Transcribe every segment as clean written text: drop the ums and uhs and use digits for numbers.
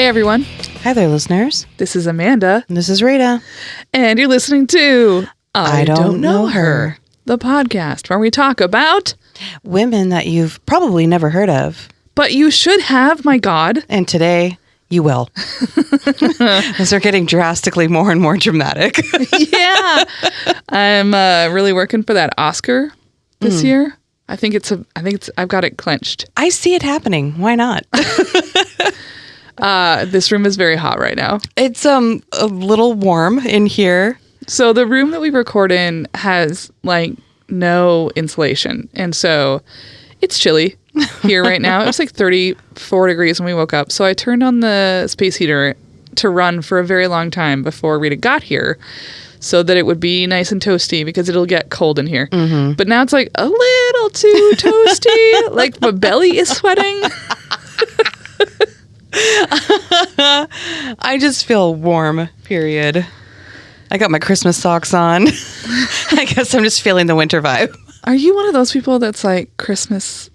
Hey everyone, Hi there, listeners. this is Amanda, This is Rita. and you're listening to I Don't Know Her, the podcast where we talk about, women that you've probably never heard of. but you should have, my God. And today, you will. As they're getting drastically more and more dramatic. Yeah, I'm really working for that Oscar this year. I've got it clenched. I see it happening. Why not? This room is very hot right now. It's a little warm in here. So the room that we record in has like no insulation. And so it's chilly here right now. It was like 34 degrees when we woke up. So I turned on the space heater to run for a very long time before Rita got here so that it would be nice and toasty because it'll get cold in here. Mm-hmm. But now it's like a little too toasty. Like my belly is sweating. I just feel warm, period. I got my Christmas socks on. I guess I'm just feeling the winter vibe. Are you one of those people that's like Christmas?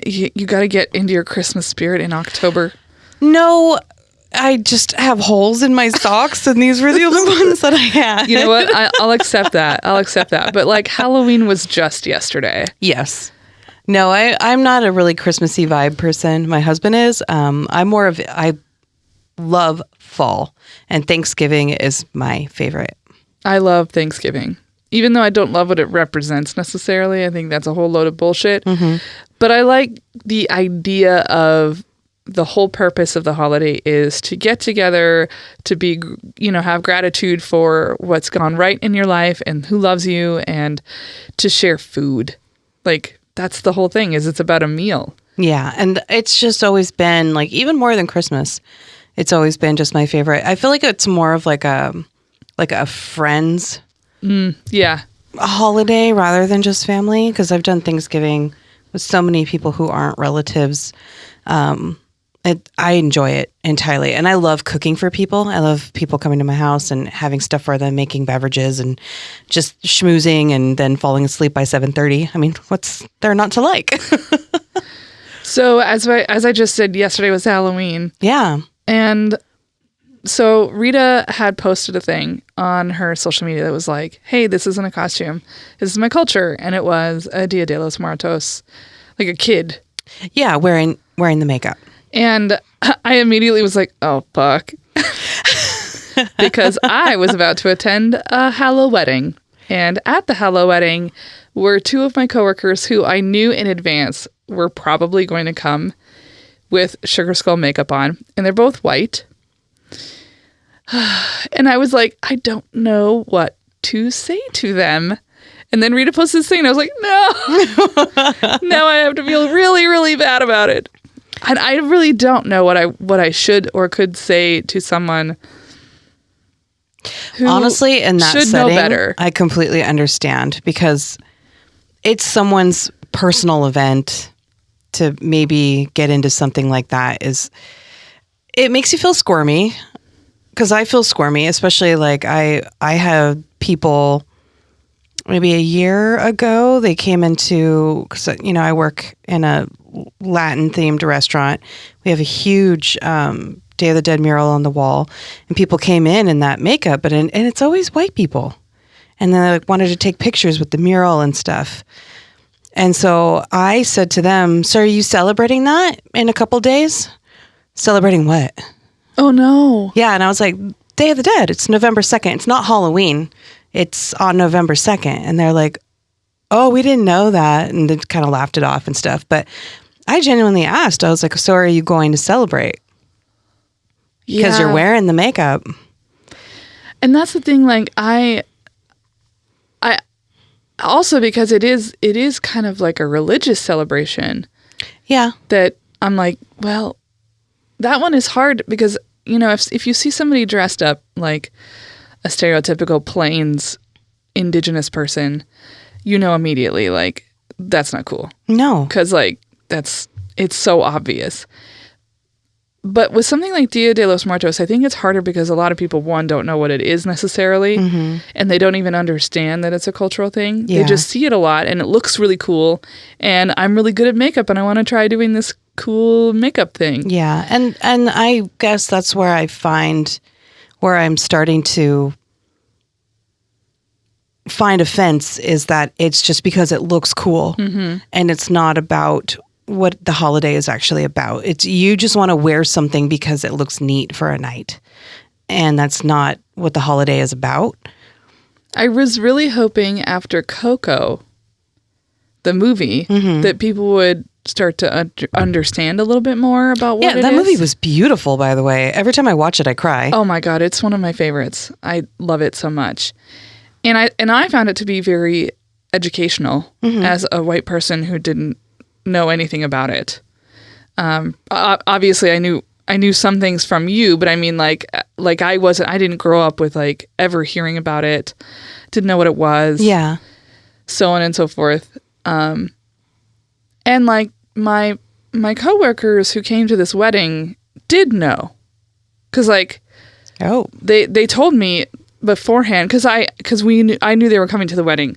You got to get into your Christmas spirit in October? No, I just have holes in my socks, and these were the only ones that I had. You know what? I'll accept that. But like Halloween was just yesterday. Yes. No, I'm not a really Christmassy vibe person. My husband is. I love fall, and Thanksgiving is my favorite. I love Thanksgiving. Even though I don't love what it represents necessarily, I think that's a whole load of bullshit. Mm-hmm. But I like the idea of the whole purpose of the holiday is to get together, to be, have gratitude for what's gone right in your life and who loves you, and to share food. Like, that's the whole thing, is it's about a meal. Yeah, and it's just always been, like, even more than Christmas, it's always been just my favorite. I feel like it's more of like a friends holiday rather than just family, because I've done Thanksgiving with so many people who aren't relatives. I enjoy it entirely, and I love cooking for people. I love people coming to my house and having stuff for them, making beverages and just schmoozing, and then falling asleep by 7:30. I mean, what's there not to like? So as I just said, yesterday was Halloween. Yeah. And so Rita had posted a thing on her social media that was like, hey, this isn't a costume. This is my culture. And it was a Dia de los Muertos, like a kid. Yeah, wearing the makeup. And I immediately was like, oh, fuck. Because I was about to attend a Hallow wedding. And at the Hallow wedding were two of my coworkers who I knew in advance were probably going to come with sugar skull makeup on. And they're both white. And I was like, I don't know what to say to them. And then Rita posted this thing, and I was like, no. Now I have to feel really, really bad about it. And I really don't know what I should or could say to someone who honestly, in that should setting, know better. I completely understand, because it's someone's personal event. To maybe get into something like that it makes you feel squirmy, because I feel squirmy, especially like I had people maybe a year ago, they came into, because I work in a Latin themed restaurant. We have a huge Day of the Dead mural on the wall, and people came in that makeup, and it's always white people, and then they wanted to take pictures with the mural and stuff. And so I said to them, so are you celebrating that in a couple days? Celebrating what? Oh, no. Yeah, and I was like, Day of the Dead, it's November 2nd. It's not Halloween. It's on November 2nd. And they're like, oh, we didn't know that. And they kind of laughed it off and stuff. But I genuinely asked. I was like, so are you going to celebrate? Because you're wearing the makeup. And that's the thing, like, I also, because it is kind of like a religious celebration. Yeah. That I'm like, well, that one is hard because, if you see somebody dressed up like a stereotypical Plains indigenous person, immediately, like, that's not cool. No. Because, like, it's so obvious. But with something like Dia de los Muertos, I think it's harder because a lot of people, one, don't know what it is necessarily, and they don't even understand that it's a cultural thing. Yeah. They just see it a lot, and it looks really cool, and I'm really good at makeup, and I want to try doing this cool makeup thing. Yeah. And I guess that's where I find where I'm starting to find offense is that it's just because it looks cool and it's not about what the holiday is actually about. It's you just want to wear something because it looks neat for a night. And that's not what the holiday is about. I was really hoping after Coco, the movie, that people would start to understand a little bit more about what it is. Yeah, that movie was beautiful, by the way. Every time I watch it, I cry. Oh my God, it's one of my favorites. I love it so much. And I found it to be very educational as a white person who didn't know anything about it. Obviously, I knew some things from you, but I mean, like I didn't grow up with like ever hearing about it, didn't know what it was, so on and so forth. And like my coworkers who came to this wedding did know, because like they told me beforehand, because I knew they were coming to the wedding.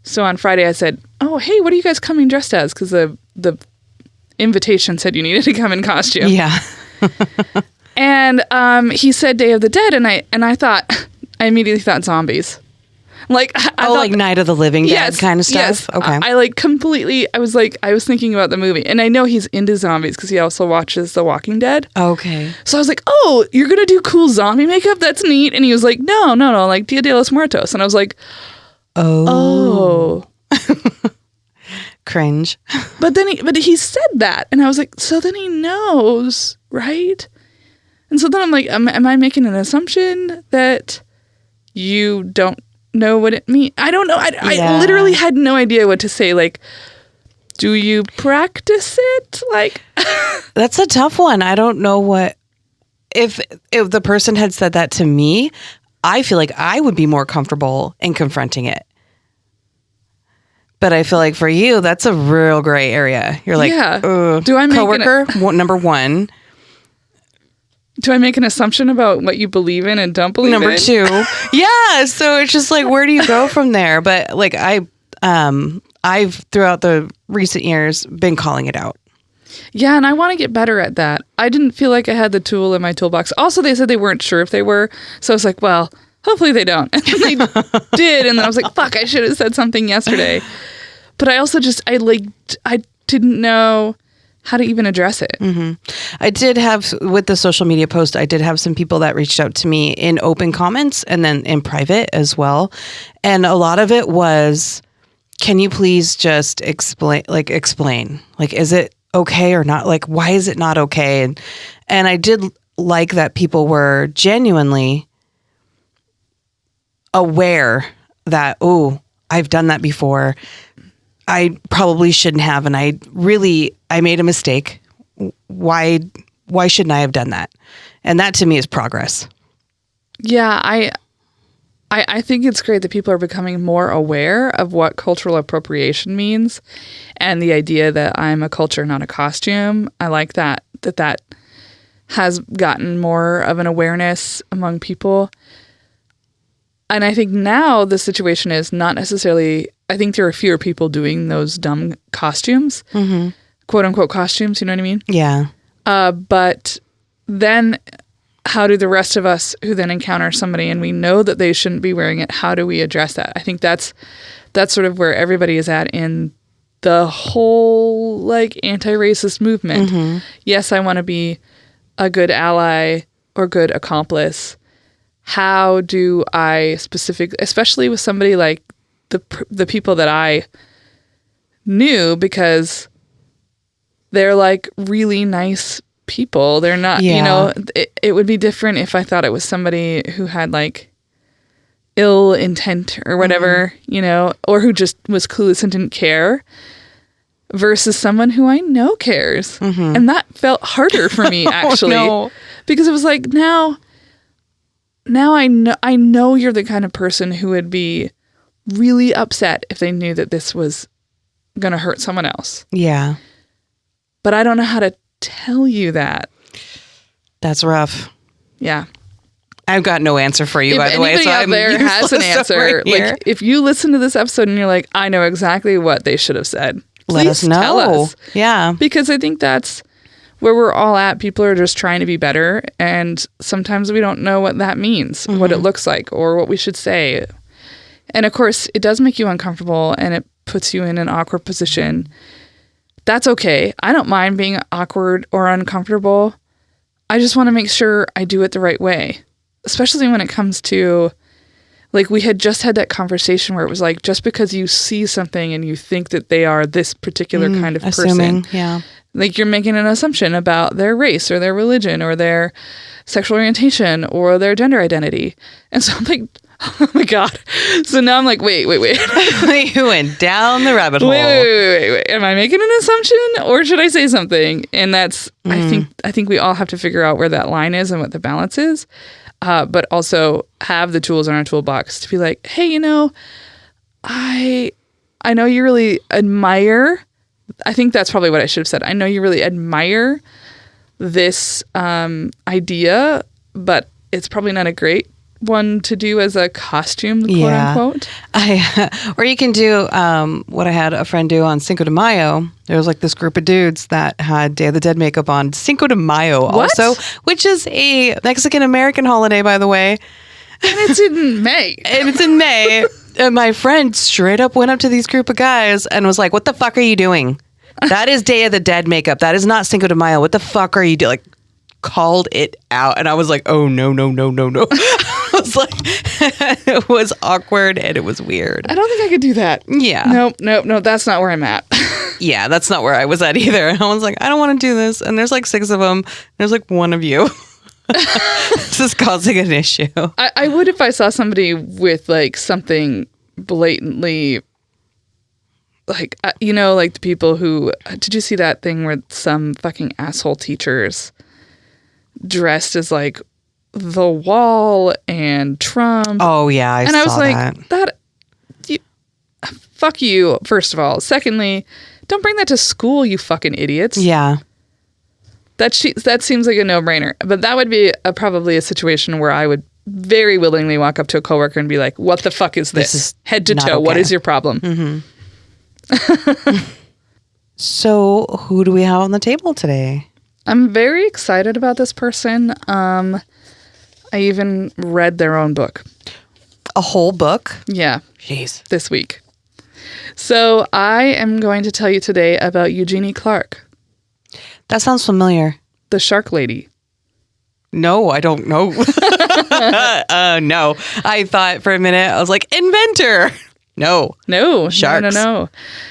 So on Friday I said, "Oh, hey, what are you guys coming dressed as?" Because the invitation said you needed to come in costume. Yeah. And he said Day of the Dead, and I immediately thought zombies. Like I thought, like Night of the Living Dead kind of stuff. Yes. Okay. I like completely. I was thinking about the movie, and I know he's into zombies because he also watches The Walking Dead. Okay. So I was like, "Oh, you're gonna do cool zombie makeup? That's neat." And he was like, "No, like Dia de los Muertos." And I was like, "Oh." Cringe. But he said that, and I was like, so then he knows, right? And so then I'm like, am I making an assumption that you don't know what it means? I don't know. I literally had no idea what to say. Like, do you practice it? Like, that's a tough one. I don't know what if the person had said that to me, I feel like I would be more comfortable in confronting it. But I feel like for you, that's a real gray area. You're like, do I make coworker number one? Do I make an assumption about what you believe in and don't believe in? Number two, yeah. So it's just like, where do you go from there? But like I've throughout the recent years been calling it out. Yeah, and I want to get better at that. I didn't feel like I had the tool in my toolbox. Also, they said they weren't sure if they were, so I was like, well, hopefully they don't. And they did, and then I was like, fuck, I should have said something yesterday. But I also I didn't know how to even address it. I did have, with the social media post, I did have some people that reached out to me in open comments and then in private as well. And a lot of it was, can you please just explain, like, is it okay or not? Like, why is it not okay? And I did like that people were genuinely aware that, oh, I've done that before. I probably shouldn't have, and I made a mistake. Why shouldn't I have done that? And that to me is progress. Yeah, I think it's great that people are becoming more aware of what cultural appropriation means and the idea that I'm a culture, not a costume. I like that has gotten more of an awareness among people. And I think now the situation is not necessarily, I think there are fewer people doing those dumb costumes, quote unquote costumes, you know what I mean? Yeah. But then how do the rest of us who then encounter somebody and we know that they shouldn't be wearing it, how do we address that? I think that's sort of where everybody is at in the whole like anti-racist movement. Yes, I want to be a good ally or good accomplice. How do I especially with somebody like the people that I knew, because they're like really nice people. They're not, you know, it would be different if I thought it was somebody who had like ill intent or whatever, you know, or who just was clueless and didn't care, versus someone who I know cares. And that felt harder for me actually, because it was like, now I know you're the kind of person who would be really upset if they knew that this was going to hurt someone else. Yeah. But I don't know how to tell you that. That's rough. Yeah. I've got no answer for you, by the way. If anybody out there has an answer, like if you listen to this episode and you're like, I know exactly what they should have said, let us know. Tell us. Yeah. Because I think that's where we're all at, people are just trying to be better. And sometimes we don't know what that means, what it looks like, or what we should say. And of course, it does make you uncomfortable and it puts you in an awkward position. That's okay. I don't mind being awkward or uncomfortable. I just want to make sure I do it the right way, especially when it comes to, like, we had just had that conversation where it was like, just because you see something and you think that they are this particular kind of person, like, you're making an assumption about their race or their religion or their sexual orientation or their gender identity. And so I'm like, oh my God. So now I'm like, wait. You went down the rabbit hole. Wait. Am I making an assumption or should I say something? And that's, I think we all have to figure out where that line is and what the balance is. But also have the tools in our toolbox to be like, hey, you know, I know you really admire, I think that's probably what I should have said. I know you really admire this idea, but it's probably not a great one to do as a costume, quote unquote. Or you can do what I had a friend do on Cinco de Mayo. There was like this group of dudes that had Day of the Dead makeup on. Cinco de Mayo also, which is a Mexican-American holiday, by the way. And it's in May. And my friend straight up went up to these group of guys and was like, what the fuck are you doing? That is Day of the Dead makeup. That is not Cinco de Mayo. What the fuck are you doing? Like, called it out. And I was like, oh, no. I was like, it was awkward and it was weird. I don't think I could do that. Yeah. No, that's not where I'm at. Yeah, that's not where I was at either. I was like, I don't want to do this. And there's like 6 of them. There's like one of you. This is causing an issue. I would if I saw somebody with like something blatantly, like, you know, like the people who, did you see that thing where some fucking asshole teachers dressed as like the Wall and Trump? Oh yeah, I was like, that fuck you, first of all. Secondly, don't bring that to school, you fucking idiots. Yeah. That seems like a no-brainer. But that would be probably a situation where I would very willingly walk up to a coworker and be like, what the fuck is this? Is head to toe. Okay. What is your problem? Mm-hmm. So who do we have on the table today? I'm very excited about this person. I even read their own book. A whole book? Yeah. Jeez. This week. So I am going to tell you today about Eugenie Clark. That sounds familiar. The shark lady. No, I don't know. No. I thought for a minute, I was like, inventor. No. Sharks. No.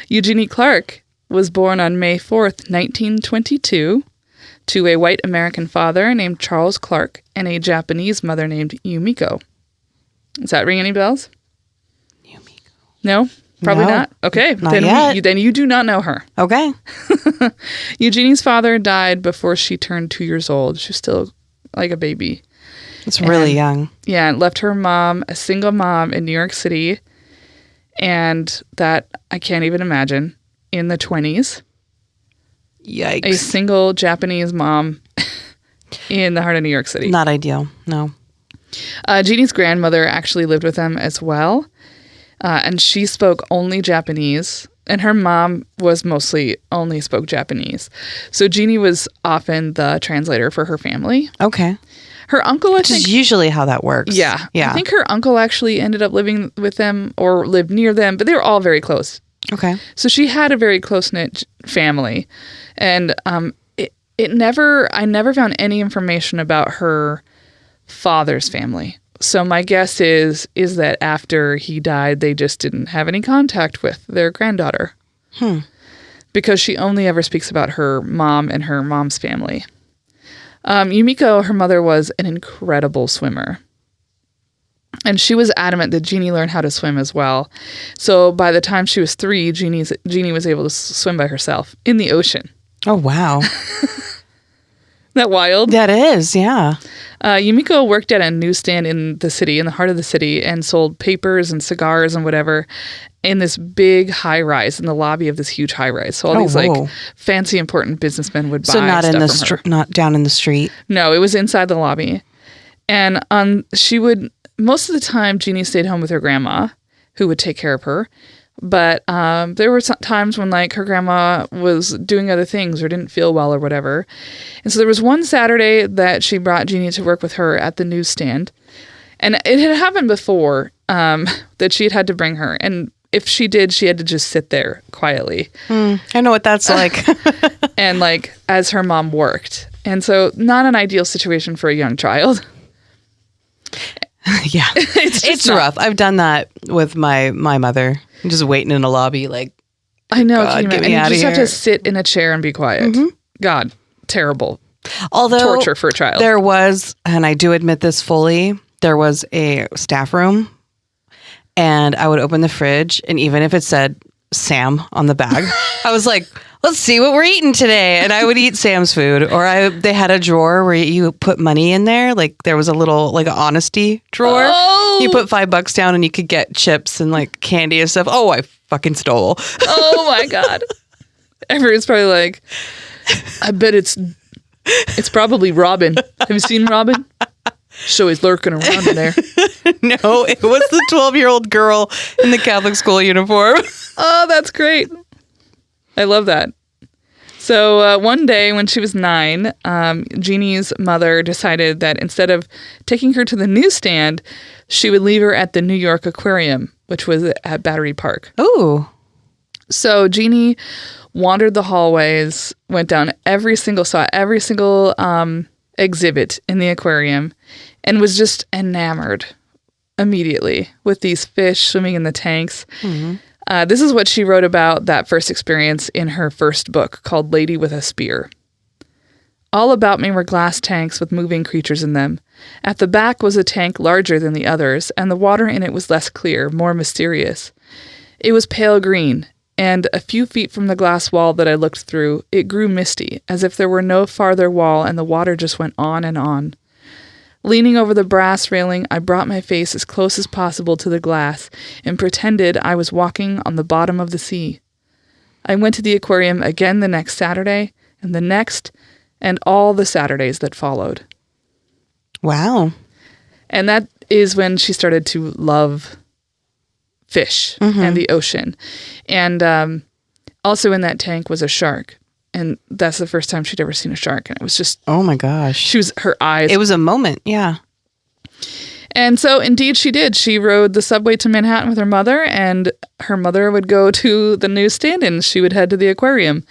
Eugenie Clark was born on May 4th, 1922, to a white American father named Charles Clark and a Japanese mother named Yumiko. Does that ring any bells? Yumiko. No? Probably not? Okay. Not yet. Then you do not know her. Okay. Eugenie's father died before she turned 2 years old. She was still like a baby. It's really young. Yeah. Left her mom, a single mom in New York City. And that, I can't even imagine, in the 20s. Yikes. A single Japanese mom in the heart of New York City. Not ideal. No. Jeannie's grandmother actually lived with them as well. And she spoke only Japanese. And her mom was mostly only spoke Japanese. So Jeannie was often the translator for her family. Okay. Her uncle, Which is usually how that works. Yeah. I think her uncle actually ended up living with them or lived near them, but they were all very close. Okay. So she had a very close-knit family. And I never found any information about her father's family. So my guess is that after he died, they just didn't have any contact with their granddaughter. Because she only ever speaks about her mom and her mom's family. Yumiko, her mother, was an incredible swimmer. And she was adamant that Jeannie learn how to swim as well. So by the time she was 3, Jeannie was able to swim by herself in the ocean. Oh, wow. That wild? That is, yeah. Yumiko worked at a newsstand in the city, in the heart of the city, and sold papers and cigars and whatever in this big high-rise, in the lobby of this huge high-rise. So all these like fancy, important businessmen would buy not stuff in the from her. Not down in the street. No, it was inside the lobby. And most of the time, Jeannie stayed home with her grandma, who would take care of her. But there were some times when like her grandma was doing other things or didn't feel well or whatever. And so there was one Saturday that she brought Jeannie to work with her at the newsstand. And it had happened before that she had to bring her. And if she did, she had to just sit there quietly. I know what that's like. And like as her mom worked. And so not an ideal situation for a young child. Yeah. It's rough. I've done that with my mother. I'm just waiting in a lobby like, I know. God, and you just have to sit in a chair and be quiet. God, terrible. Although torture for a child. There was, and I do admit this fully, there was a staff room and I would open the fridge and even if it said Sam on the bag, I was like, let's see what we're eating today. And I would eat Sam's food. Or they had a drawer where you put money in there. Like there was a little, like an honesty drawer. Oh. You put $5 down and you could get chips and like candy and stuff. Oh, I fucking stole. Oh my God. Everyone's probably like, I bet it's probably Robin. Have you seen Robin? She's always lurking around in there. No, it was the 12-year-old girl in the Catholic school uniform. Oh, that's great. I love that. So one day when she was 9, Jeannie's mother decided that instead of taking her to the newsstand, she would leave her at the New York Aquarium, which was at Battery Park. Ooh. So Jeannie wandered the hallways, went down saw every single exhibit in the aquarium, and was just enamored immediately with these fish swimming in the tanks. This is what she wrote about that first experience in her first book called Lady with a Spear. All about me were glass tanks with moving creatures in them. At the back was a tank larger than the others, and the water in it was less clear, more mysterious. It was pale green, and a few feet from the glass wall that I looked through, it grew misty, as if there were no farther wall and the water just went on and on. Leaning over the brass railing, I brought my face as close as possible to the glass and pretended I was walking on the bottom of the sea. I went to the aquarium again the next Saturday, and the next, and all the Saturdays that followed. Wow. And that is when she started to love fish and the ocean. And also in that tank was a shark. And that's the first time she'd ever seen a shark. And it was just... Oh my gosh. Her eyes... It was a moment, yeah. And so indeed she did. She rode the subway to Manhattan with her mother, and her mother would go to the newsstand and she would head to the aquarium.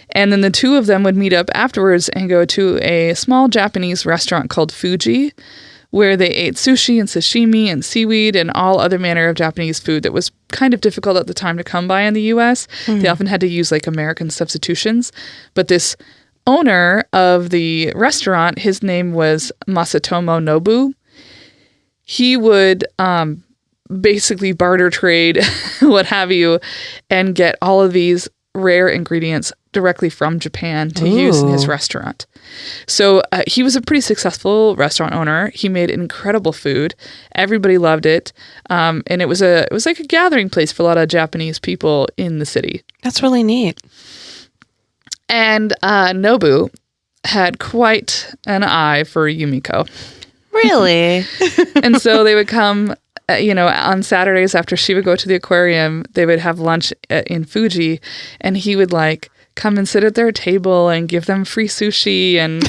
And then the two of them would meet up afterwards and go to a small Japanese restaurant called Fuji, where they ate sushi and sashimi and seaweed and all other manner of Japanese food that was kind of difficult at the time to come by in the U.S. They often had to use like American substitutions. But this owner of the restaurant, his name was Masatomo Nobu. He would basically barter trade, what have you, and get all of these rare ingredients directly from Japan to use in his restaurant. So he was a pretty successful restaurant owner. He made incredible food. Everybody loved it. And it was like a gathering place for a lot of Japanese people in the city. That's really neat. And Nobu had quite an eye for Yumiko. Really? And so they would come, on Saturdays after she would go to the aquarium, they would have lunch in Fuji, and he would like come and sit at their table and give them free sushi and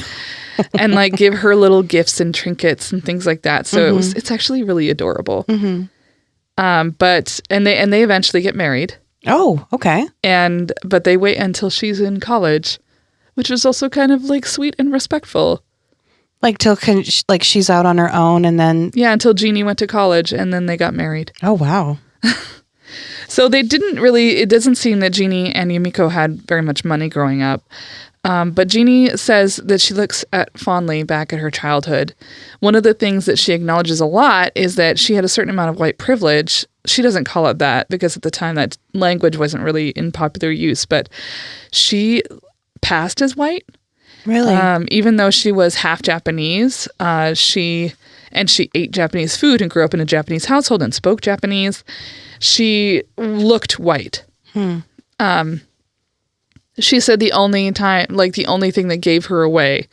like give her little gifts and trinkets and things like that. So it's actually really adorable. But they eventually get married. Oh, okay. But they wait until she's in college, which is also kind of like sweet and respectful. Like till she's out on her own and then... Yeah, until Jeannie went to college and then they got married. Oh, wow. So they didn't really... It doesn't seem that Jeannie and Yumiko had very much money growing up. But Jeannie says that she looks fondly back at her childhood. One of the things that she acknowledges a lot is that she had a certain amount of white privilege. She doesn't call it that because at the time that language wasn't really in popular use, but she passed as white. Really? Even though she was half Japanese, she ate Japanese food and grew up in a Japanese household and spoke Japanese. She looked white. She said the only thing that gave her away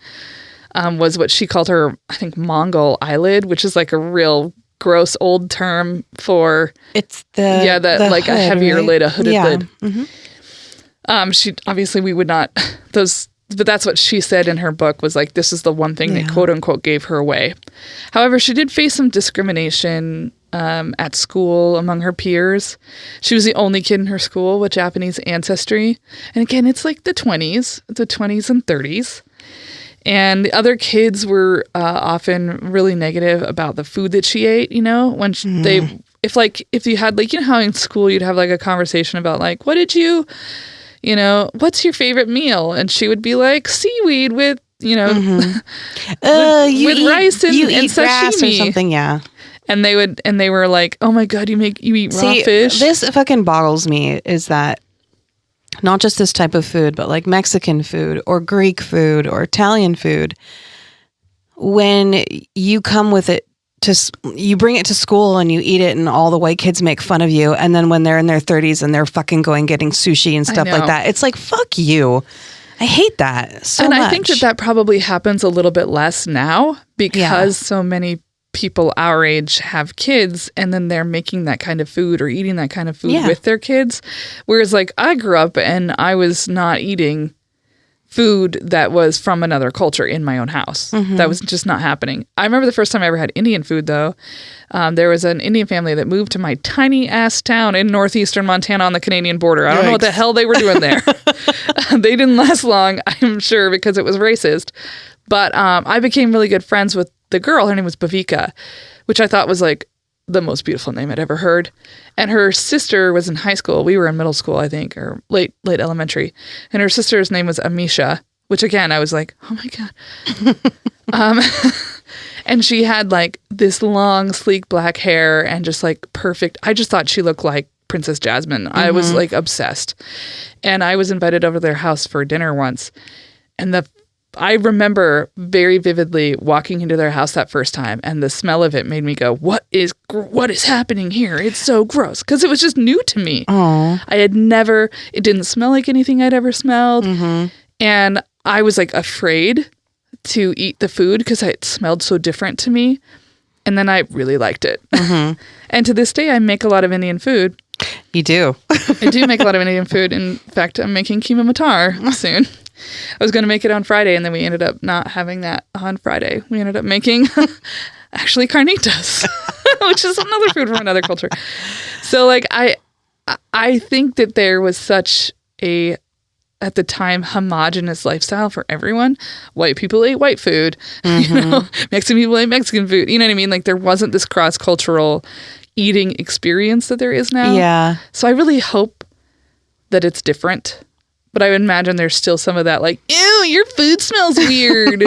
was what she called her, I think, Mongol eyelid, which is like a real gross old term for it's the like hood, a heavier right? lid, a hooded Yeah. lid. Mm-hmm. She obviously we would not those, but that's what she said in her book was like this is the one thing that quote unquote gave her away. However, she did face some discrimination at school among her peers. She was the only kid in her school with Japanese ancestry, and again, it's like the 20s and 30s. And the other kids were often really negative about the food that she ate, you know, when if you had like, you know how in school you'd have like a conversation about like, what's your favorite meal? And she would be like seaweed with, with rice and sashimi or something. Yeah. And they were like, oh my God, you eat raw fish. This fucking boggles me is that not just this type of food, but like Mexican food or Greek food or Italian food. When you come with it you bring it to school and you eat it and all the white kids make fun of you. And then when they're in their 30s and they're fucking getting sushi and stuff like that, it's like, fuck you. I hate that so much. And I think that probably happens a little bit less now because so many people our age have kids and then they're making that kind of food or eating that kind of food with their kids. Whereas like I grew up and I was not eating food that was from another culture in my own house. That was just not happening. I remember the first time I ever had Indian food though. There was an Indian family that moved to my tiny ass town in northeastern Montana on the Canadian border. I don't know what the hell they were doing there. They didn't last long, I'm sure, because it was racist. But I became really good friends with the girl. Her name was Bhavika, which I thought was like the most beautiful name I'd ever heard. And her sister was in high school. We were in middle school, I think, or late elementary. And her sister's name was Amisha, which again, I was like, oh my God. And she had like this long, sleek black hair and just like perfect. I just thought she looked like Princess Jasmine. I was like obsessed. And I was invited over to their house for dinner once. And I remember very vividly walking into their house that first time, and the smell of it made me go, what is happening here? It's so gross. Because it was just new to me. Aww. It didn't smell like anything I'd ever smelled. And I was like afraid to eat the food because it smelled so different to me. And then I really liked it. And to this day, I make a lot of Indian food. You do? I do make a lot of Indian food. In fact, I'm making keema matar soon. I was going to make it on Friday, and then we ended up not having that on Friday. We ended up making actually carnitas, which is another food from another culture. So like I think that there was such a, at the time, homogenous lifestyle for everyone. White people ate white food, Mexican people ate Mexican food. You know what I mean? Like there wasn't this cross-cultural eating experience that there is now. Yeah. So I really hope that it's different. But I would imagine there's still some of that like, ew, your food smells weird.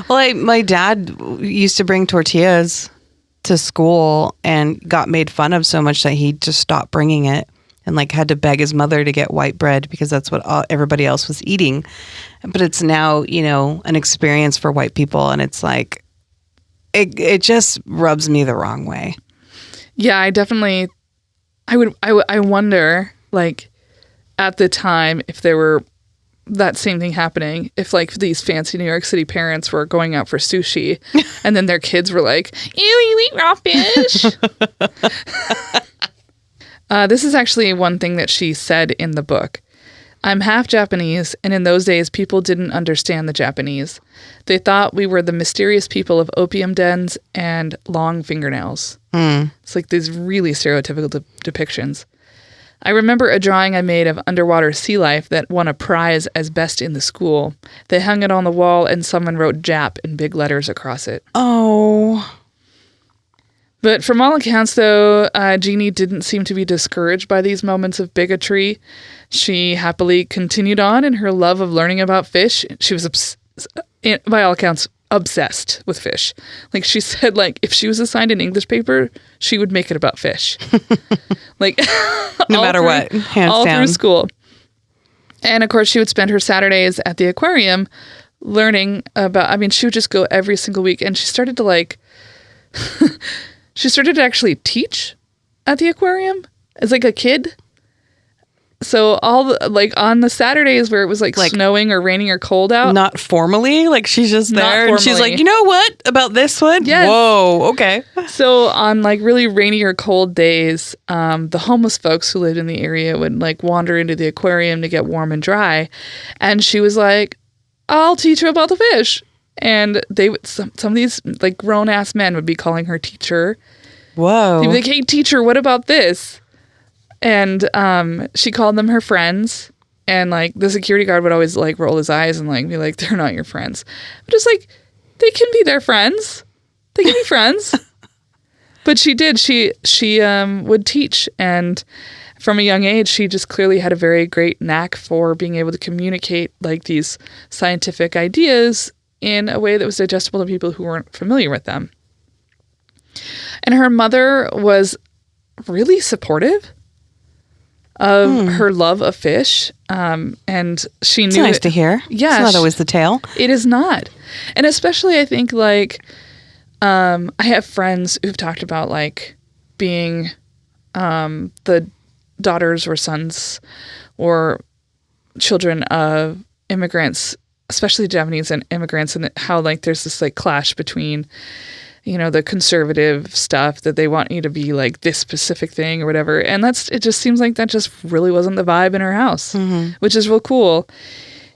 Well, my dad used to bring tortillas to school and got made fun of so much that he just stopped bringing it and like had to beg his mother to get white bread because that's what everybody else was eating. But it's now, an experience for white people. And it's like, it just rubs me the wrong way. Yeah, I wonder like, at the time, if there were that same thing happening, if like these fancy New York City parents were going out for sushi and then their kids were like, ew, you eat raw fish. This is actually one thing that she said in the book. I'm half Japanese, and in those days, people didn't understand the Japanese. They thought we were the mysterious people of opium dens and long fingernails. It's like these really stereotypical depictions. I remember a drawing I made of underwater sea life that won a prize as best in the school. They hung it on the wall and someone wrote Jap in big letters across it. Oh. But from all accounts, though, Jeannie didn't seem to be discouraged by these moments of bigotry. She happily continued on in her love of learning about fish. She was, by all accounts, obsessed with fish. Like she said, like if she was assigned an English paper, she would make it about fish. Like no matter what, hands all down. Through school. And of course she would spend her Saturdays at the aquarium learning about, she would just go every single week, and she started to like she started to actually teach at the aquarium as like a kid. So all the, like on the Saturdays where it was like snowing or raining or cold out. Not formally, like she's just there and she's like, you know what about this one? Yes. Whoa, okay. So on like really rainy or cold days, the homeless folks who lived in the area would like wander into the aquarium to get warm and dry. And she was like, I'll teach you about the fish. And they would, some of these like grown ass men would be calling her teacher. Whoa. They'd be like, hey teacher, what about this? And she called them her friends, and like the security guard would always like roll his eyes and like be like, they're not your friends. I'm just like, they can be their friends. They can be friends. But she did. She would teach, and from a young age, she just clearly had a very great knack for being able to communicate like these scientific ideas in a way that was digestible to people who weren't familiar with them. And her mother was really supportive of her love of fish. And she knew it's nice to hear. Yeah. It's not always the tale. It is not. And especially I think like, I have friends who've talked about like being, the daughters or sons or children of immigrants, especially Japanese and immigrants, and how like there's this like clash between, you know, the conservative stuff that they want you to be like this specific thing or whatever. And it just seems like that just really wasn't the vibe in her house, which is real cool.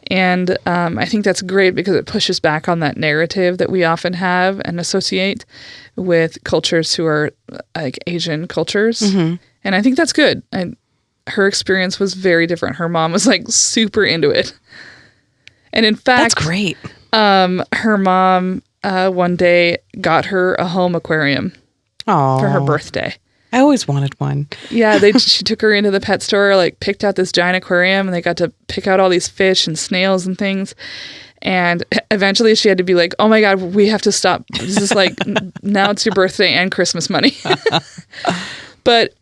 And I think that's great because it pushes back on that narrative that we often have and associate with cultures who are like Asian cultures. And I think that's good. And her experience was very different. Her mom was like super into it. And in fact, that's great. Her mom one day got her a home aquarium for her birthday. I always wanted one. Yeah, she took her into the pet store, like picked out this giant aquarium, and they got to pick out all these fish and snails and things. And eventually she had to be like, oh my God, we have to stop. This is like, now it's your birthday and Christmas money. But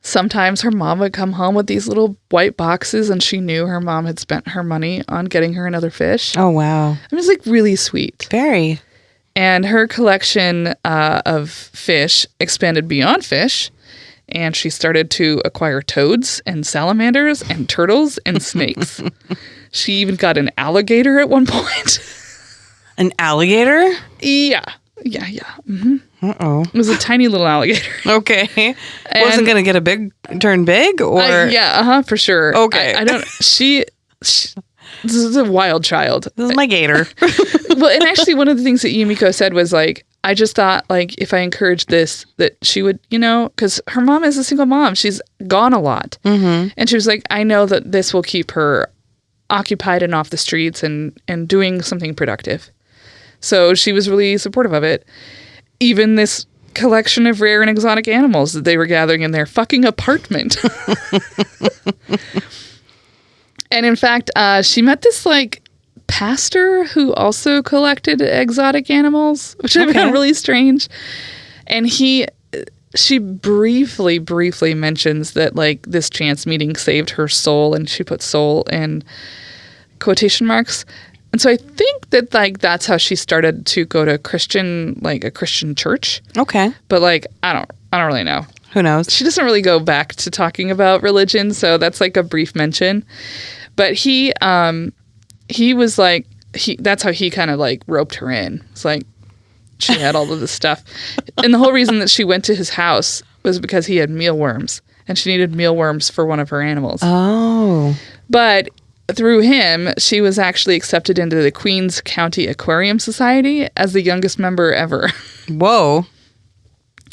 sometimes her mom would come home with these little white boxes, and she knew her mom had spent her money on getting her another fish. Oh, wow. It was like really sweet. Very. And her collection of fish expanded beyond fish, and she started to acquire toads and salamanders and turtles and snakes. She even got an alligator at one point. An alligator? Yeah. Mm-hmm. Uh-oh. It was a tiny little alligator. Okay. Wasn't going to get turn big? Or yeah, for sure. Okay. I don't, she this is a wild child. This is my gator. Well, and actually one of the things that Yumiko said was like, I just thought like if I encouraged this, that she would, you know, because her mom is a single mom. She's gone a lot. And she was like, I know that this will keep her occupied and off the streets and doing something productive. So she was really supportive of it. Even this collection of rare and exotic animals that they were gathering in their fucking apartment. And in fact, she met this like pastor who also collected exotic animals, which I found really strange. And she briefly mentions that like this chance meeting saved her soul, and she put soul in quotation marks. And so I think that like that's how she started to go to a Christian church. Okay. But like I don't really know. Who knows? She doesn't really go back to talking about religion, so that's like a brief mention. But he was like that's how he kind of like roped her in. It's like she had all of this stuff. And the whole reason that she went to his house was because he had mealworms, and she needed mealworms for one of her animals. Oh. But through him, she was actually accepted into the Queens County Aquarium Society as the youngest member ever. Whoa.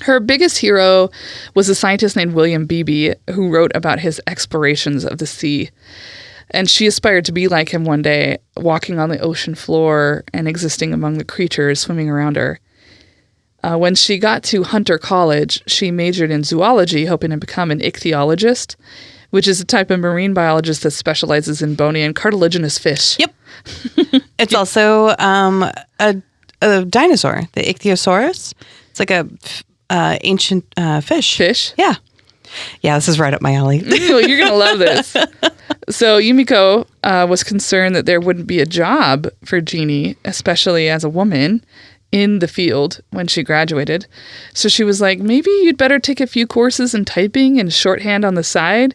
Her biggest hero was a scientist named William Beebe, who wrote about his explorations of the sea. And she aspired to be like him one day, walking on the ocean floor and existing among the creatures swimming around her. When she got to Hunter College, she majored in zoology, hoping to become an ichthyologist, which is a type of marine biologist that specializes in bony and cartilaginous fish. Yep. It's also a dinosaur, the ichthyosaurus. It's like a ancient fish. Fish? Yeah. Yeah, this is right up my alley. Ooh, you're going to love this. So Yumiko was concerned that there wouldn't be a job for Jeannie, especially as a woman, in the field when she graduated. So she was like, maybe you'd better take a few courses in typing and shorthand on the side.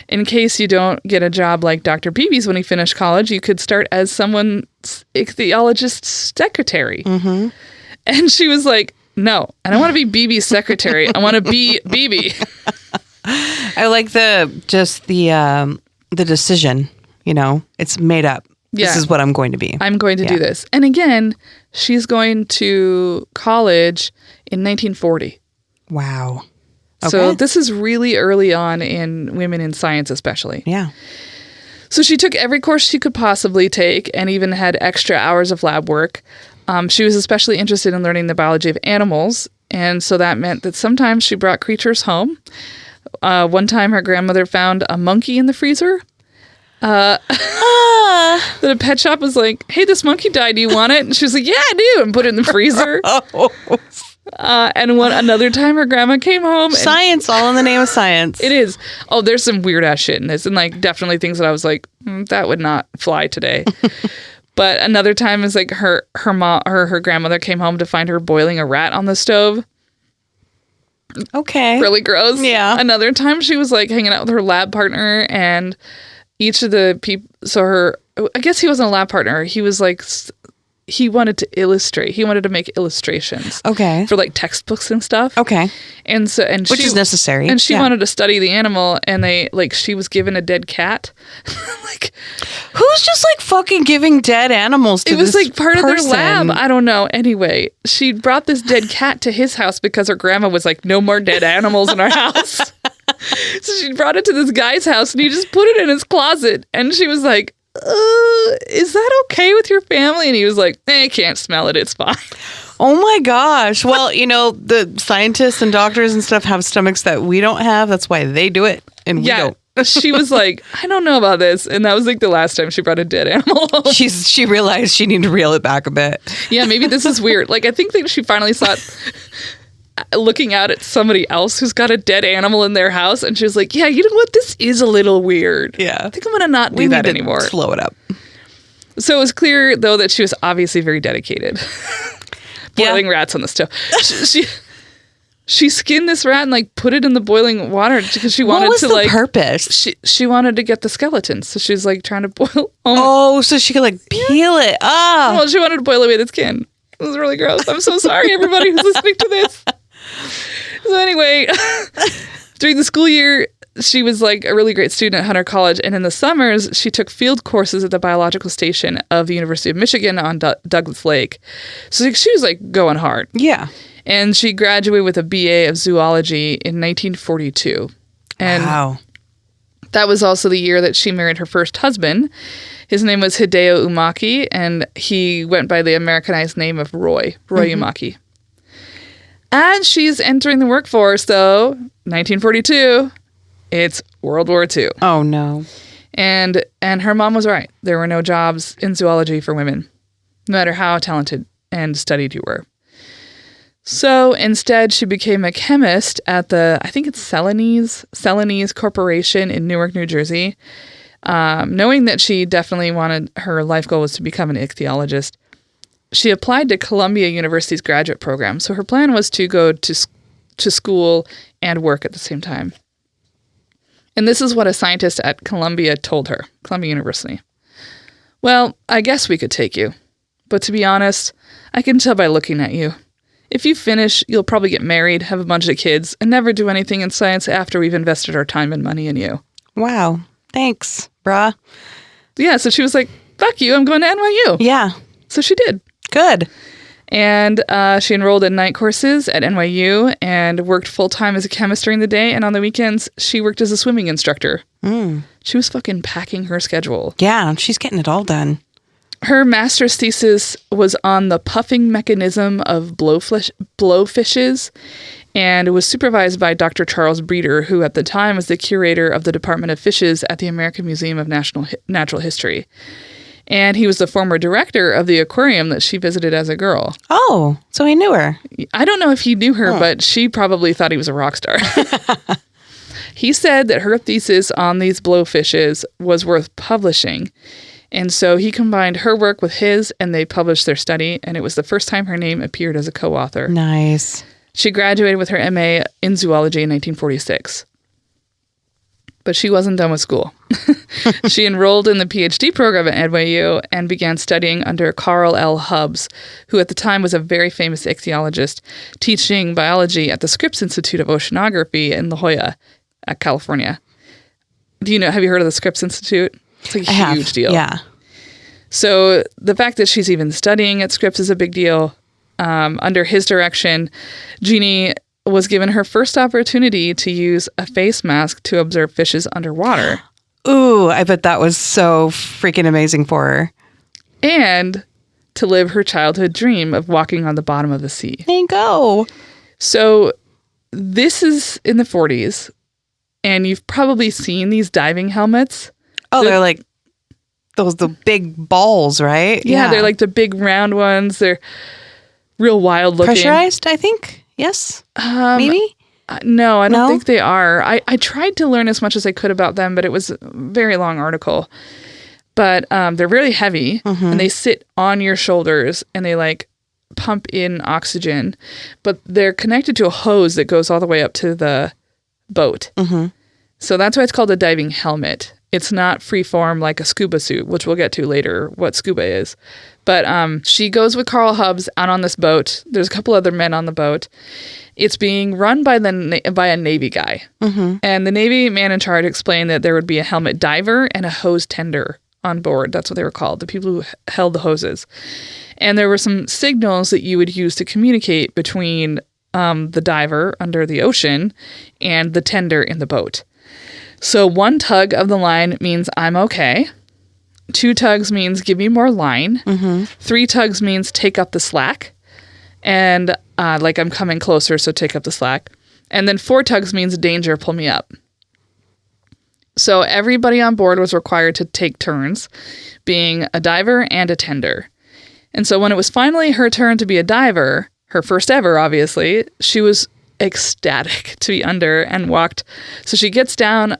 In case you don't get a job like Dr. Beebe's when he finished college, you could start as someone's ichthyologist's secretary. Mm-hmm. And she was like, no, I don't want to be Beebe's secretary. I want to be Beebe. I like the decision, it's made up. Yeah. This is what I'm going to be. I'm going to do this. And again, she's going to college in 1940. Wow. Okay. So this is really early on in women in science, especially. Yeah. So she took every course she could possibly take and even had extra hours of lab work. She was especially interested in learning the biology of animals. And so that meant that sometimes she brought creatures home. One time her grandmother found a monkey in the freezer. That a pet shop was like, hey, this monkey died. Do you want it? And she was like, yeah, I do. And put it in the freezer. And another time her grandma came home. Science, all in the name of science. It is. Oh, there's some weird ass shit in this. And like definitely things that I was like, that would not fly today. But another time is like her grandmother came home to find her boiling a rat on the stove. Okay. Really gross. Yeah. Another time she was like hanging out with her lab partner, and each of the people, I guess he wasn't a lab partner. He was like, he wanted to illustrate. He wanted to make illustrations. Okay. For like textbooks and stuff. Okay. Which is necessary. And she wanted to study the animal, and she was given a dead cat. Like, who's just like fucking giving dead animals to this person? It was like part of their lab. I don't know. Anyway, she brought this dead cat to his house because her grandma was like, no more dead animals in our house. So she brought it to this guy's house, and he just put it in his closet. And she was like, is that okay with your family? And he was like, I can't smell it. It's fine. Oh my gosh. Well, the scientists and doctors and stuff have stomachs that we don't have. That's why they do it. And we don't. She was like, I don't know about this. And that was like the last time she brought a dead animal home. She realized she needed to reel it back a bit. Yeah, maybe this is weird. Like, I think that she finally thought, looking out at somebody else who's got a dead animal in their house, and she was like, yeah, you know what? This is a little weird. Yeah. I think I'm going to not do that anymore. Slow it up. So it was clear, though, that she was obviously very dedicated. Boiling rats on the stove. She skinned this rat and like put it in the boiling water because she wanted to like. What was the purpose? She wanted to get the skeletons, so she was like trying to boil. Oh, so she could like peel it. Oh, well, she wanted to boil away the skin. It was really gross. I'm so sorry, everybody who's listening to this. So anyway, during the school year, she was like a really great student at Hunter College, and in the summers, she took field courses at the biological station of the University of Michigan on Douglas Lake. So she was like going hard. Yeah. And she graduated with a BA of zoology in 1942. And wow. That was also the year that she married her first husband. His name was Hideo Umaki, and he went by the Americanized name of Roy Umaki. As she's entering the workforce, though, 1942, it's World War II. Oh, no. And her mom was right. There were no jobs in zoology for women, no matter how talented and studied you were. So instead, she became a chemist at I think it's Celanese Corporation in Newark, New Jersey. Knowing that she definitely wanted, her life goal was to become an ichthyologist, she applied to Columbia University's graduate program. So her plan was to go to school and work at the same time. And this is what a scientist at Columbia told her, Columbia University. Well, I guess we could take you. But to be honest, I can tell by looking at you. If you finish, you'll probably get married, have a bunch of kids, and never do anything in science after we've invested our time and money in you. Wow. Thanks, bruh. Yeah, so she was like, fuck you, I'm going to NYU. Yeah. So she did. Good. And she enrolled in night courses at NYU and worked full-time as a chemist during the day. And on the weekends, she worked as a swimming instructor. She was fucking packing her schedule. Yeah, she's getting it all done. Her master's thesis was on the puffing mechanism of blowfishes, and it was supervised by Dr. Charles Breeder, who at the time was the curator of the Department of Fishes at the American Museum of Natural History. And he was the former director of the aquarium that she visited as a girl. Oh, so he knew her. I don't know if he knew her, but she probably thought he was a rock star. He said that her thesis on these blowfishes was worth publishing. And so he combined her work with his, and they published their study, and it was the first time her name appeared as a co-author. Nice. She graduated with her MA in zoology in 1946. But she wasn't done with school. She enrolled in the PhD program at NYU and began studying under Carl L. Hubbs, who at the time was a very famous ichthyologist, teaching biology at the Scripps Institute of Oceanography in La Jolla, California. Have you heard of the Scripps Institute? It's like a huge deal. Yeah. So the fact that she's even studying at Scripps is a big deal. Under his direction, Eugenie was given her first opportunity to use a face mask to observe fishes underwater. Ooh, I bet that was so freaking amazing for her. And to live her childhood dream of walking on the bottom of the sea. There you go. So this is in the 40s, and you've probably seen these diving helmets. Oh, they're like the big balls, right? Yeah, they're like the big round ones. They're real wild looking. Pressurized, I think. Yes. Maybe? No, I don't think they are. I tried to learn as much as I could about them, but it was a very long article. But they're really heavy, and they sit on your shoulders, and they like pump in oxygen. But they're connected to a hose that goes all the way up to the boat. So that's why it's called a diving helmet. It's not freeform like a scuba suit, which we'll get to later, what scuba is. But she goes with Carl Hubbs out on this boat. There's a couple other men on the boat. It's being run by a Navy guy. And the Navy man in charge explained that there would be a helmet diver and a hose tender on board. That's what they were called, the people who held the hoses. And there were some signals that you would use to communicate between the diver under the ocean and the tender in the boat. So 1 tug of the line means I'm okay. 2 tugs means give me more line. 3 tugs means take up the slack. And like I'm coming closer, so take up the slack. And then 4 tugs means danger, pull me up. So everybody on board was required to take turns being a diver and a tender. And so when it was finally her turn to be a diver, her first ever, obviously, she was ecstatic to be under and walked. So she gets down.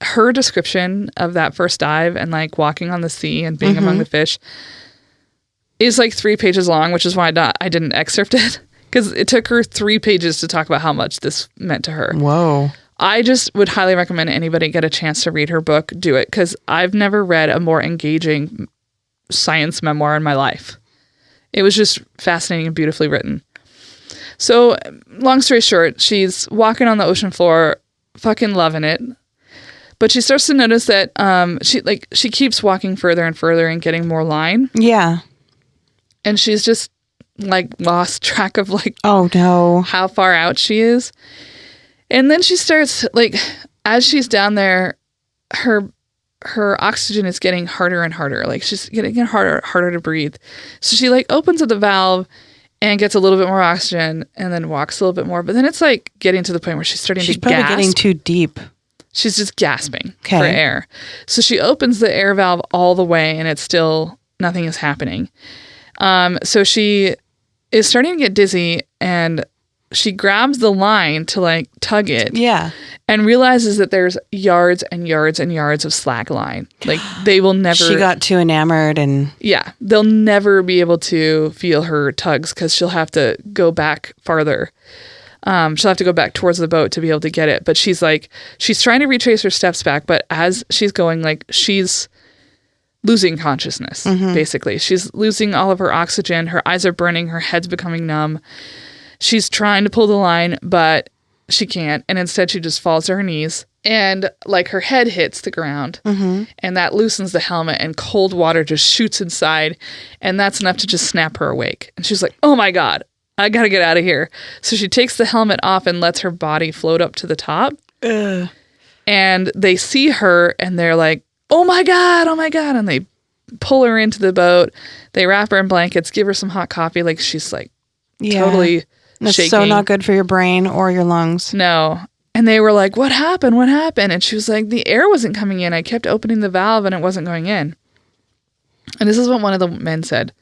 Her description of that first dive and like walking on the sea and being among the fish is like 3 pages long, which is why I didn't excerpt it, because it took her 3 pages to talk about how much this meant to her. Whoa. I just would highly recommend anybody get a chance to read her book, do it, because I've never read a more engaging science memoir in my life. It was just fascinating and beautifully written. So, long story short, she's walking on the ocean floor, fucking loving it. But she starts to notice that she keeps walking further and further and getting more line. Yeah. And she's just like lost track of like, oh no, how far out she is. And then she starts like, as she's down there, her oxygen is getting harder and harder. Like she's getting harder to breathe. So she like opens up the valve and gets a little bit more oxygen and then walks a little bit more. But then it's like getting to the point where she's starting to gasp. She's probably getting too deep. She's just gasping for air. So she opens the air valve all the way and it's still, nothing is happening. So she is starting to get dizzy and she grabs the line to like tug it. Yeah. And realizes that there's yards and yards and yards of slack line. Like they will never. She got too enamored and. Yeah. They'll never be able to feel her tugs because she'll have to go back farther. She'll have to go back towards the boat to be able to get it. But she's trying to retrace her steps back. But as she's going, like she's losing consciousness, basically. She's losing all of her oxygen. Her eyes are burning. Her head's becoming numb. She's trying to pull the line, but she can't. And instead she just falls to her knees and like her head hits the ground and that loosens the helmet and cold water just shoots inside. And that's enough to just snap her awake. And she's like, oh my God, I got to get out of here. So she takes the helmet off and lets her body float up to the top. Ugh. And they see her and they're like, oh my God. And they pull her into the boat. They wrap her in blankets, give her some hot coffee. Like she's like totally That's shaking. so not good for your brain or your lungs. No. And they were like, what happened? And she was like, the air wasn't coming in. I kept opening the valve and it wasn't going in. And this is what one of the men said.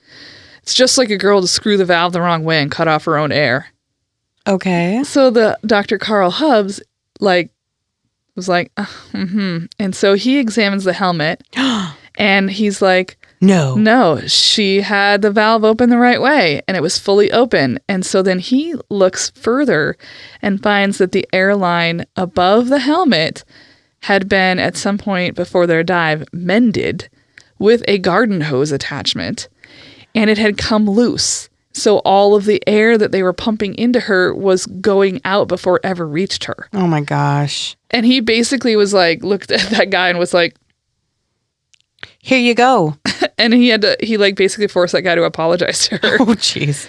It's just like a girl to screw the valve the wrong way and cut off her own air. Okay. So the Dr. Carl Hubbs was like, And so he examines the helmet And he's like, No, she had the valve open the right way and it was fully open. And so then he looks further and finds that the airline above the helmet had been at some point before their dive mended with a garden hose attachment, and it had come loose. So all of the air that they were pumping into her was going out before it ever reached her. Oh my gosh. And he basically was like, looked at that guy and was like, here you go. and he like basically forced that guy to apologize to her. Oh, jeez.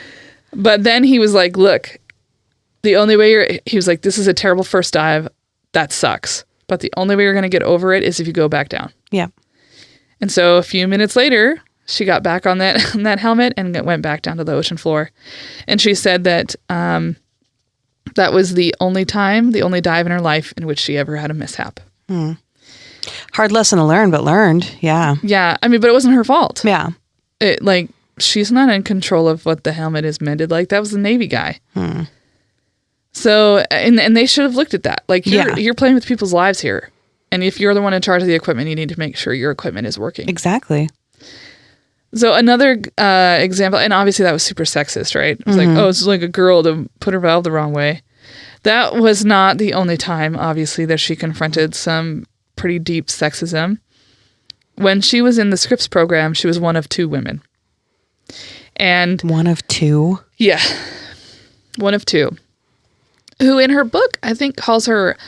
But then he was like, look, the only way he was like, this is a terrible first dive. That sucks. But the only way you're going to get over it is if you go back down. Yeah. And so a few minutes later, she got back on that helmet and went back down to the ocean floor. And she said that that was the only dive in her life in which she ever had a mishap. Hard lesson to learn, but learned. Yeah. Yeah. I mean, but it wasn't her fault. Yeah. She's not in control of what the helmet is mended like. That was the Navy guy. So, and they should have looked at that. Like, you're playing with people's lives here. And if you're the one in charge of the equipment, you need to make sure your equipment is working. Exactly. So another example, and obviously that was super sexist, right? It was like, oh, it's like a girl to put her valve the wrong way. That was not the only time, obviously, that she confronted some pretty deep sexism. When she was in the Scripps program, she was one of 2 women. And one of 2? Yeah. One of 2. Who in her book, I think, calls her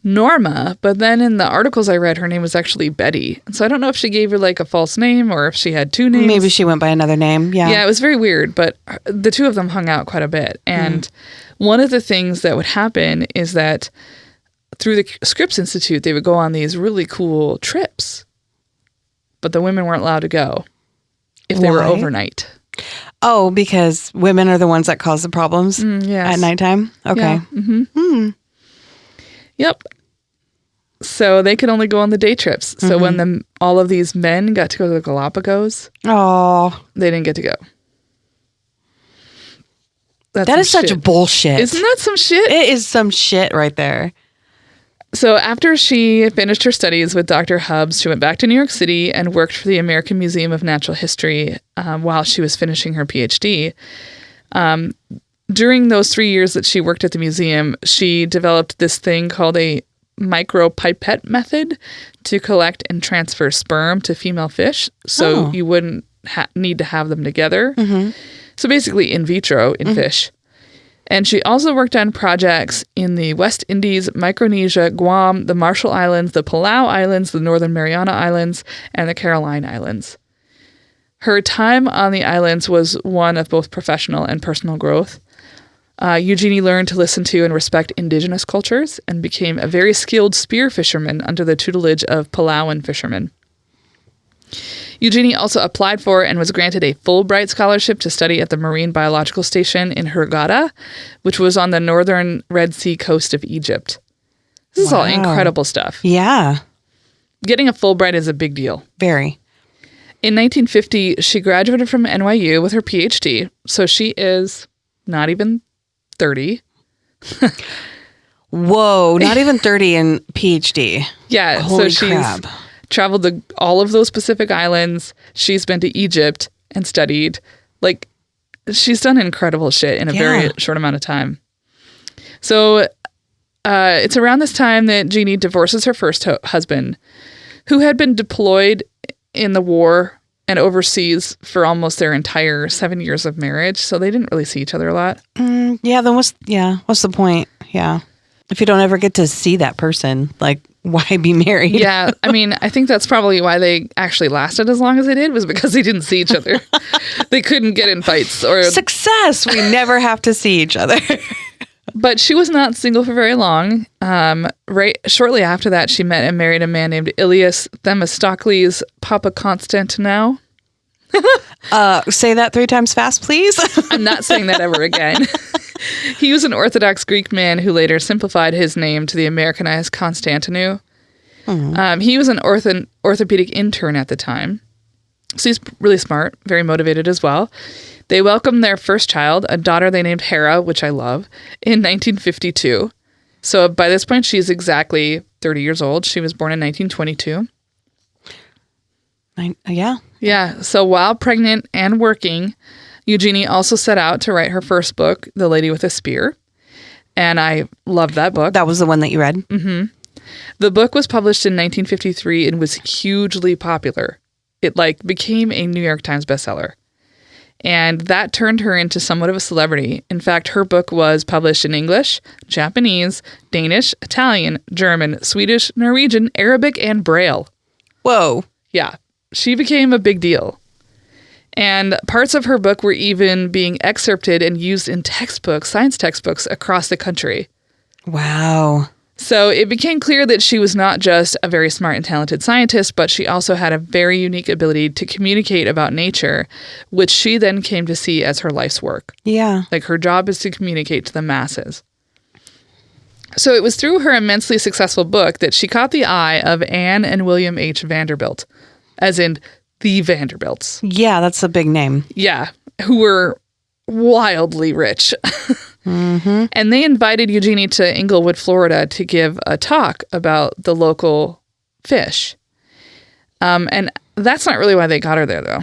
Norma, but then in the articles I read, her name was actually Betty. And so I don't know if she gave her like a false name or if she had 2 names. Maybe she went by another name. Yeah. Yeah, it was very weird, but the 2 of them hung out quite a bit. And one of the things that would happen is that through the Scripps Institute, they would go on these really cool trips, but the women weren't allowed to go if they were overnight. Oh, because women are the ones that cause the problems at nighttime? Okay. Yeah. Mm-hmm. Yep. So they could only go on the day trips. So when all of these men got to go to the Galapagos, they didn't get to go. That is such bullshit. Isn't that some shit? It is some shit right there. So after she finished her studies with Dr. Hubbs, she went back to New York City and worked for the American Museum of Natural History while she was finishing her PhD. During those 3 years that she worked at the museum, she developed this thing called a micropipette method to collect and transfer sperm to female fish. So you wouldn't need to have them together. So basically in vitro in fish. And she also worked on projects in the West Indies, Micronesia, Guam, the Marshall Islands, the Palau Islands, the Northern Mariana Islands, and the Caroline Islands. Her time on the islands was one of both professional and personal growth. Eugenie learned to listen to and respect indigenous cultures and became a very skilled spear fisherman under the tutelage of Palauan fishermen. Eugenie also applied for and was granted a Fulbright scholarship to study at the Marine Biological Station in Hurghada, which was on the northern Red Sea coast of Egypt. This is all incredible stuff. Yeah. Getting a Fulbright is a big deal. Very. In 1950, she graduated from NYU with her PhD, so she is not even 30. Whoa, not even 30 in PhD. Yeah, Holy so crap. She's traveled to all of those Pacific islands. She's been to Egypt and studied. Like, she's done incredible shit in a very short amount of time. So it's around this time that Jeannie divorces her first husband, who had been deployed in the war and overseas for almost their entire 7 years of marriage. So they didn't really see each other a lot. Yeah, then what's the point? Yeah. If you don't ever get to see that person, like, why be married? Yeah, I mean, I think that's probably why they actually lasted as long as they did, was because they didn't see each other. They couldn't get in fights. Or Success! We never have to see each other. But she was not single for very long. Right shortly after that, she met and married a man named Ilias Themistocles Papakonstantinou. Say that 3 times fast, please. I'm not saying that ever again. He was an Orthodox Greek man who later simplified his name to the Americanized Constantinu. He was an orthopedic intern at the time. So he's really smart, very motivated as well. They welcomed their first child, a daughter they named Hera, which I love, in 1952. So by this point, she's exactly 30 years old. She was born in 1922. Yeah. Yeah. So while pregnant and working, Eugenie also set out to write her first book, The Lady with a Spear. And I love that book. That was the one that you read? Mm-hmm. The book was published in 1953 and was hugely popular. It became a New York Times bestseller. And that turned her into somewhat of a celebrity. In fact, her book was published in English, Japanese, Danish, Italian, German, Swedish, Norwegian, Arabic, and Braille. Whoa. Yeah. She became a big deal. And parts of her book were even being excerpted and used in textbooks, science textbooks across the country. Wow. So it became clear that she was not just a very smart and talented scientist, but she also had a very unique ability to communicate about nature, which she then came to see as her life's work. Yeah. Her job is to communicate to the masses. So it was through her immensely successful book that she caught the eye of Anne and William H. Vanderbilt, as in the Vanderbilts. Yeah, that's a big name. Yeah, who were wildly rich. Mm-hmm. And they invited Eugenie to Englewood, Florida to give a talk about the local fish. And that's not really why they got her there, though.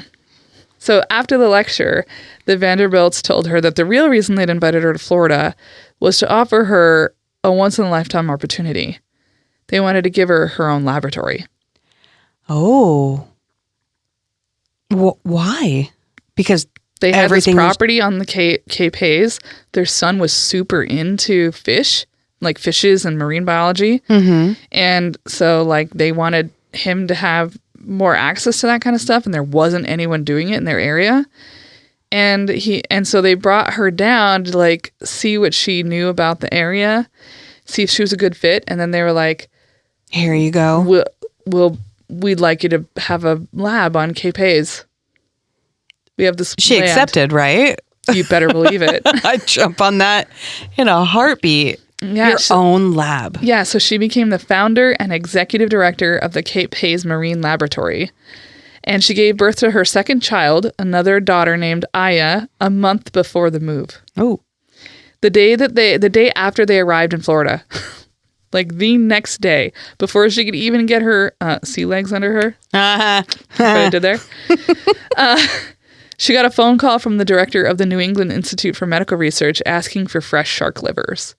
So after the lecture, the Vanderbilts told her that the real reason they'd invited her to Florida was to offer her a once-in-a-lifetime opportunity. They wanted to give her her own laboratory. Oh. Why? Because they had this property on the Cape Hayes. Their son was super into fish, like fishes and marine biology. Mm-hmm. And so they wanted him to have more access to that kind of stuff. And there wasn't anyone doing it in their area. And so they brought her down to see what she knew about the area, see if she was a good fit. And then they were like, here you go. We'd like you to have a lab on Cape Hayes. We have this She land. accepted, right? You better believe it. I'd jump on that in a heartbeat. Yeah, Your own lab. Yeah, so she became the founder and executive director of the Cape Hayes Marine Laboratory. And she gave birth to her second child, another daughter named Aya, a month before the move. Oh. The day after they arrived in Florida. The next day, before she could even get her sea legs under her. Uh-huh. What I did there. She got a phone call from the director of the New England Institute for Medical Research asking for fresh shark livers.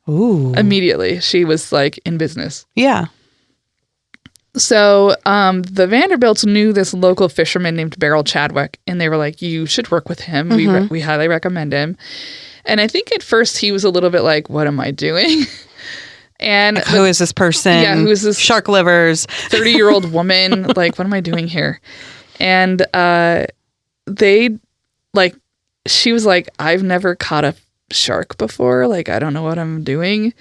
Ooh. Immediately, she was in business. Yeah. So the Vanderbilts knew this local fisherman named Beryl Chadwick, and they were like, you should work with him. Mm-hmm. We highly recommend him. And I think at first he was a little bit like, what am I doing? And who is this person? Yeah, who is this shark livers? 30-year-old woman? What am I doing here? And she was like, I've never caught a shark before. I don't know what I'm doing.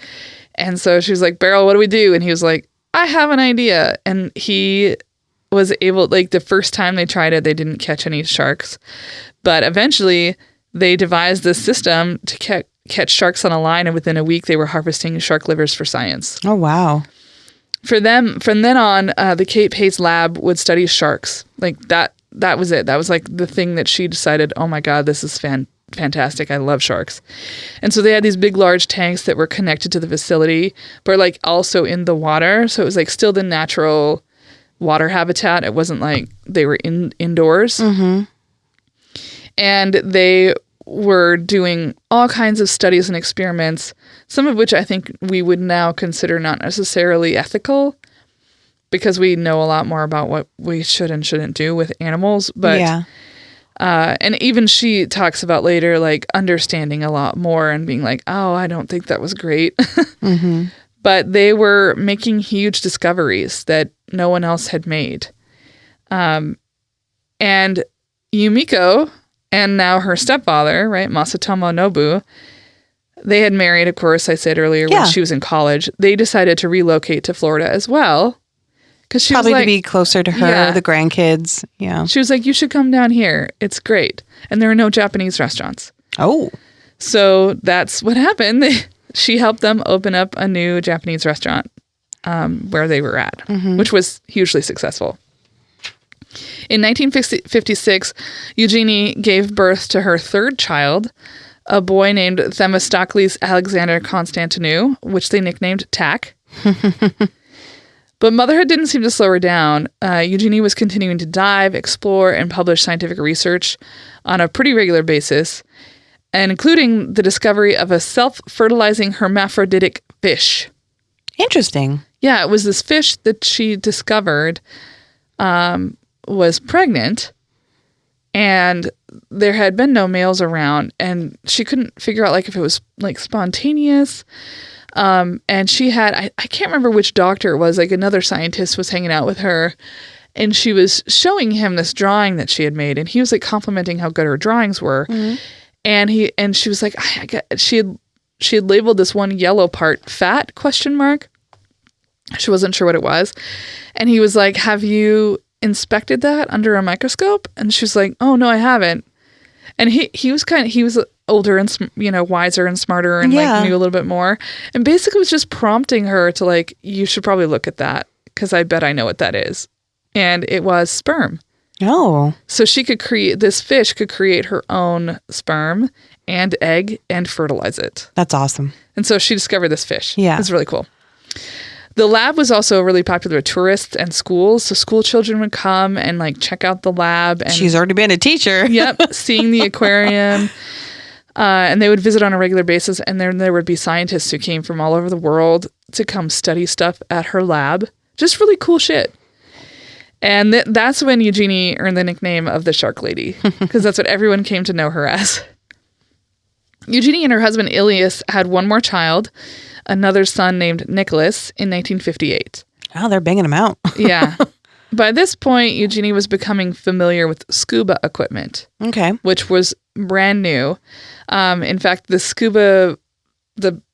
And so she was like, Beryl, what do we do? And he was like, I have an idea. And he was able, the first time they tried it, they didn't catch any sharks. But eventually they devised this system to catch sharks on a line. And within a week, they were harvesting shark livers for science. Oh, wow. For them, from then on, the Cape Hayes lab would study sharks. That was it. That was the thing that she decided, oh my God, this is fantastic. I love sharks. And so they had these big, large tanks that were connected to the facility, but also in the water. So it was still the natural water habitat. It wasn't they were indoors. Mm-hmm. And they were doing all kinds of studies and experiments, some of which I think we would now consider not necessarily ethical, because we know a lot more about what we should and shouldn't do with animals. But yeah. And even she talks about later, understanding a lot more and being like, oh, I don't think that was great. Mm-hmm. But they were making huge discoveries that no one else had made. And Yumiko and now her stepfather, right, Masatomo Nobu, they had married, of course, I said earlier, when she was in college. They decided to relocate to Florida as well. She Probably was to be closer to her, the grandkids. Yeah. She was like, you should come down here. It's great. And there are no Japanese restaurants. Oh. So that's what happened. She helped them open up a new Japanese restaurant where they were at, which was hugely successful. In 1956, Eugenie gave birth to her third child, a boy named Themistocles Alexander Constantinou, which they nicknamed Tack. But motherhood didn't seem to slow her down. Eugenie was continuing to dive, explore, and publish scientific research on a pretty regular basis, and including the discovery of a self-fertilizing hermaphroditic fish. Interesting. Yeah, it was this fish that she discovered was pregnant, and there had been no males around, and she couldn't figure out like if it was like spontaneous. And she had, I can't remember which doctor it was, like another scientist was hanging out with her, and she was showing him this drawing that she had made, and he was like complimenting how good her drawings were. Mm-hmm. And she was like, she had labeled this one yellow part fat ? She wasn't sure what it was. And he was like, have you inspected that under a microscope? And she was like, oh no, I haven't. And he was older and, wiser and smarter and like knew a little bit more. And basically was just prompting her to like, you should probably look at that because I bet I know what that is. And it was sperm. Oh. So this fish could create her own sperm and egg and fertilize it. That's awesome. And so she discovered this fish. Yeah. It's really cool. The lab was also really popular with tourists and schools. So school children would come and like check out the lab. And she's already been a teacher. Yep. Seeing the aquarium. And they would visit on a regular basis. And then there would be scientists who came from all over the world to come study stuff at her lab. Just really cool shit. And that's when Eugenie earned the nickname of the Shark Lady, because that's what everyone came to know her as. Eugenie and her husband Ilias had one more child, another son named Nicholas, in 1958. Oh, they're banging him out. Yeah. By this point, Eugenie was becoming familiar with scuba equipment. Okay. Which was brand new. In fact, the scuba,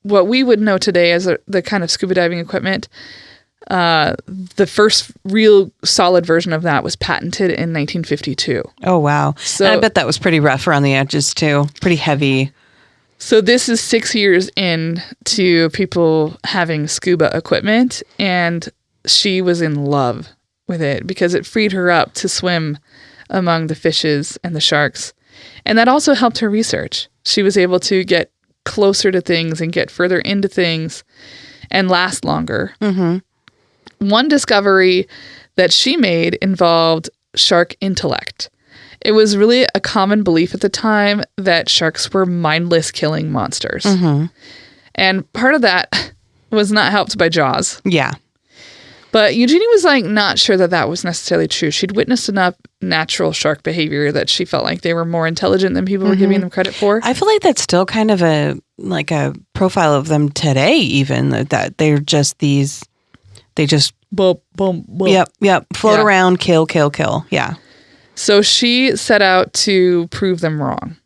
what we would know today as the kind of scuba diving equipment, the first real solid version of that was patented in 1952. Oh, wow. So and I bet that was pretty rough around the edges too. Pretty heavy. So this is 6 years in to people having scuba equipment, and she was in love with it because it freed her up to swim among the fishes and the sharks. And that also helped her research. She was able to get closer to things and get further into things and last longer. Mm-hmm. One discovery that she made involved shark intellect. It was really a common belief at the time that sharks were mindless killing monsters. Mm-hmm. And part of that was not helped by Jaws. Yeah. But Eugenie was like not sure that was necessarily true. She'd witnessed enough natural shark behavior that she felt like they were more intelligent than people were giving them credit for. I feel like that's still kind of a profile of them today, even that they're just these, they just boom, boom, boom. Yep. Float around, kill. Yeah. So she set out to prove them wrong.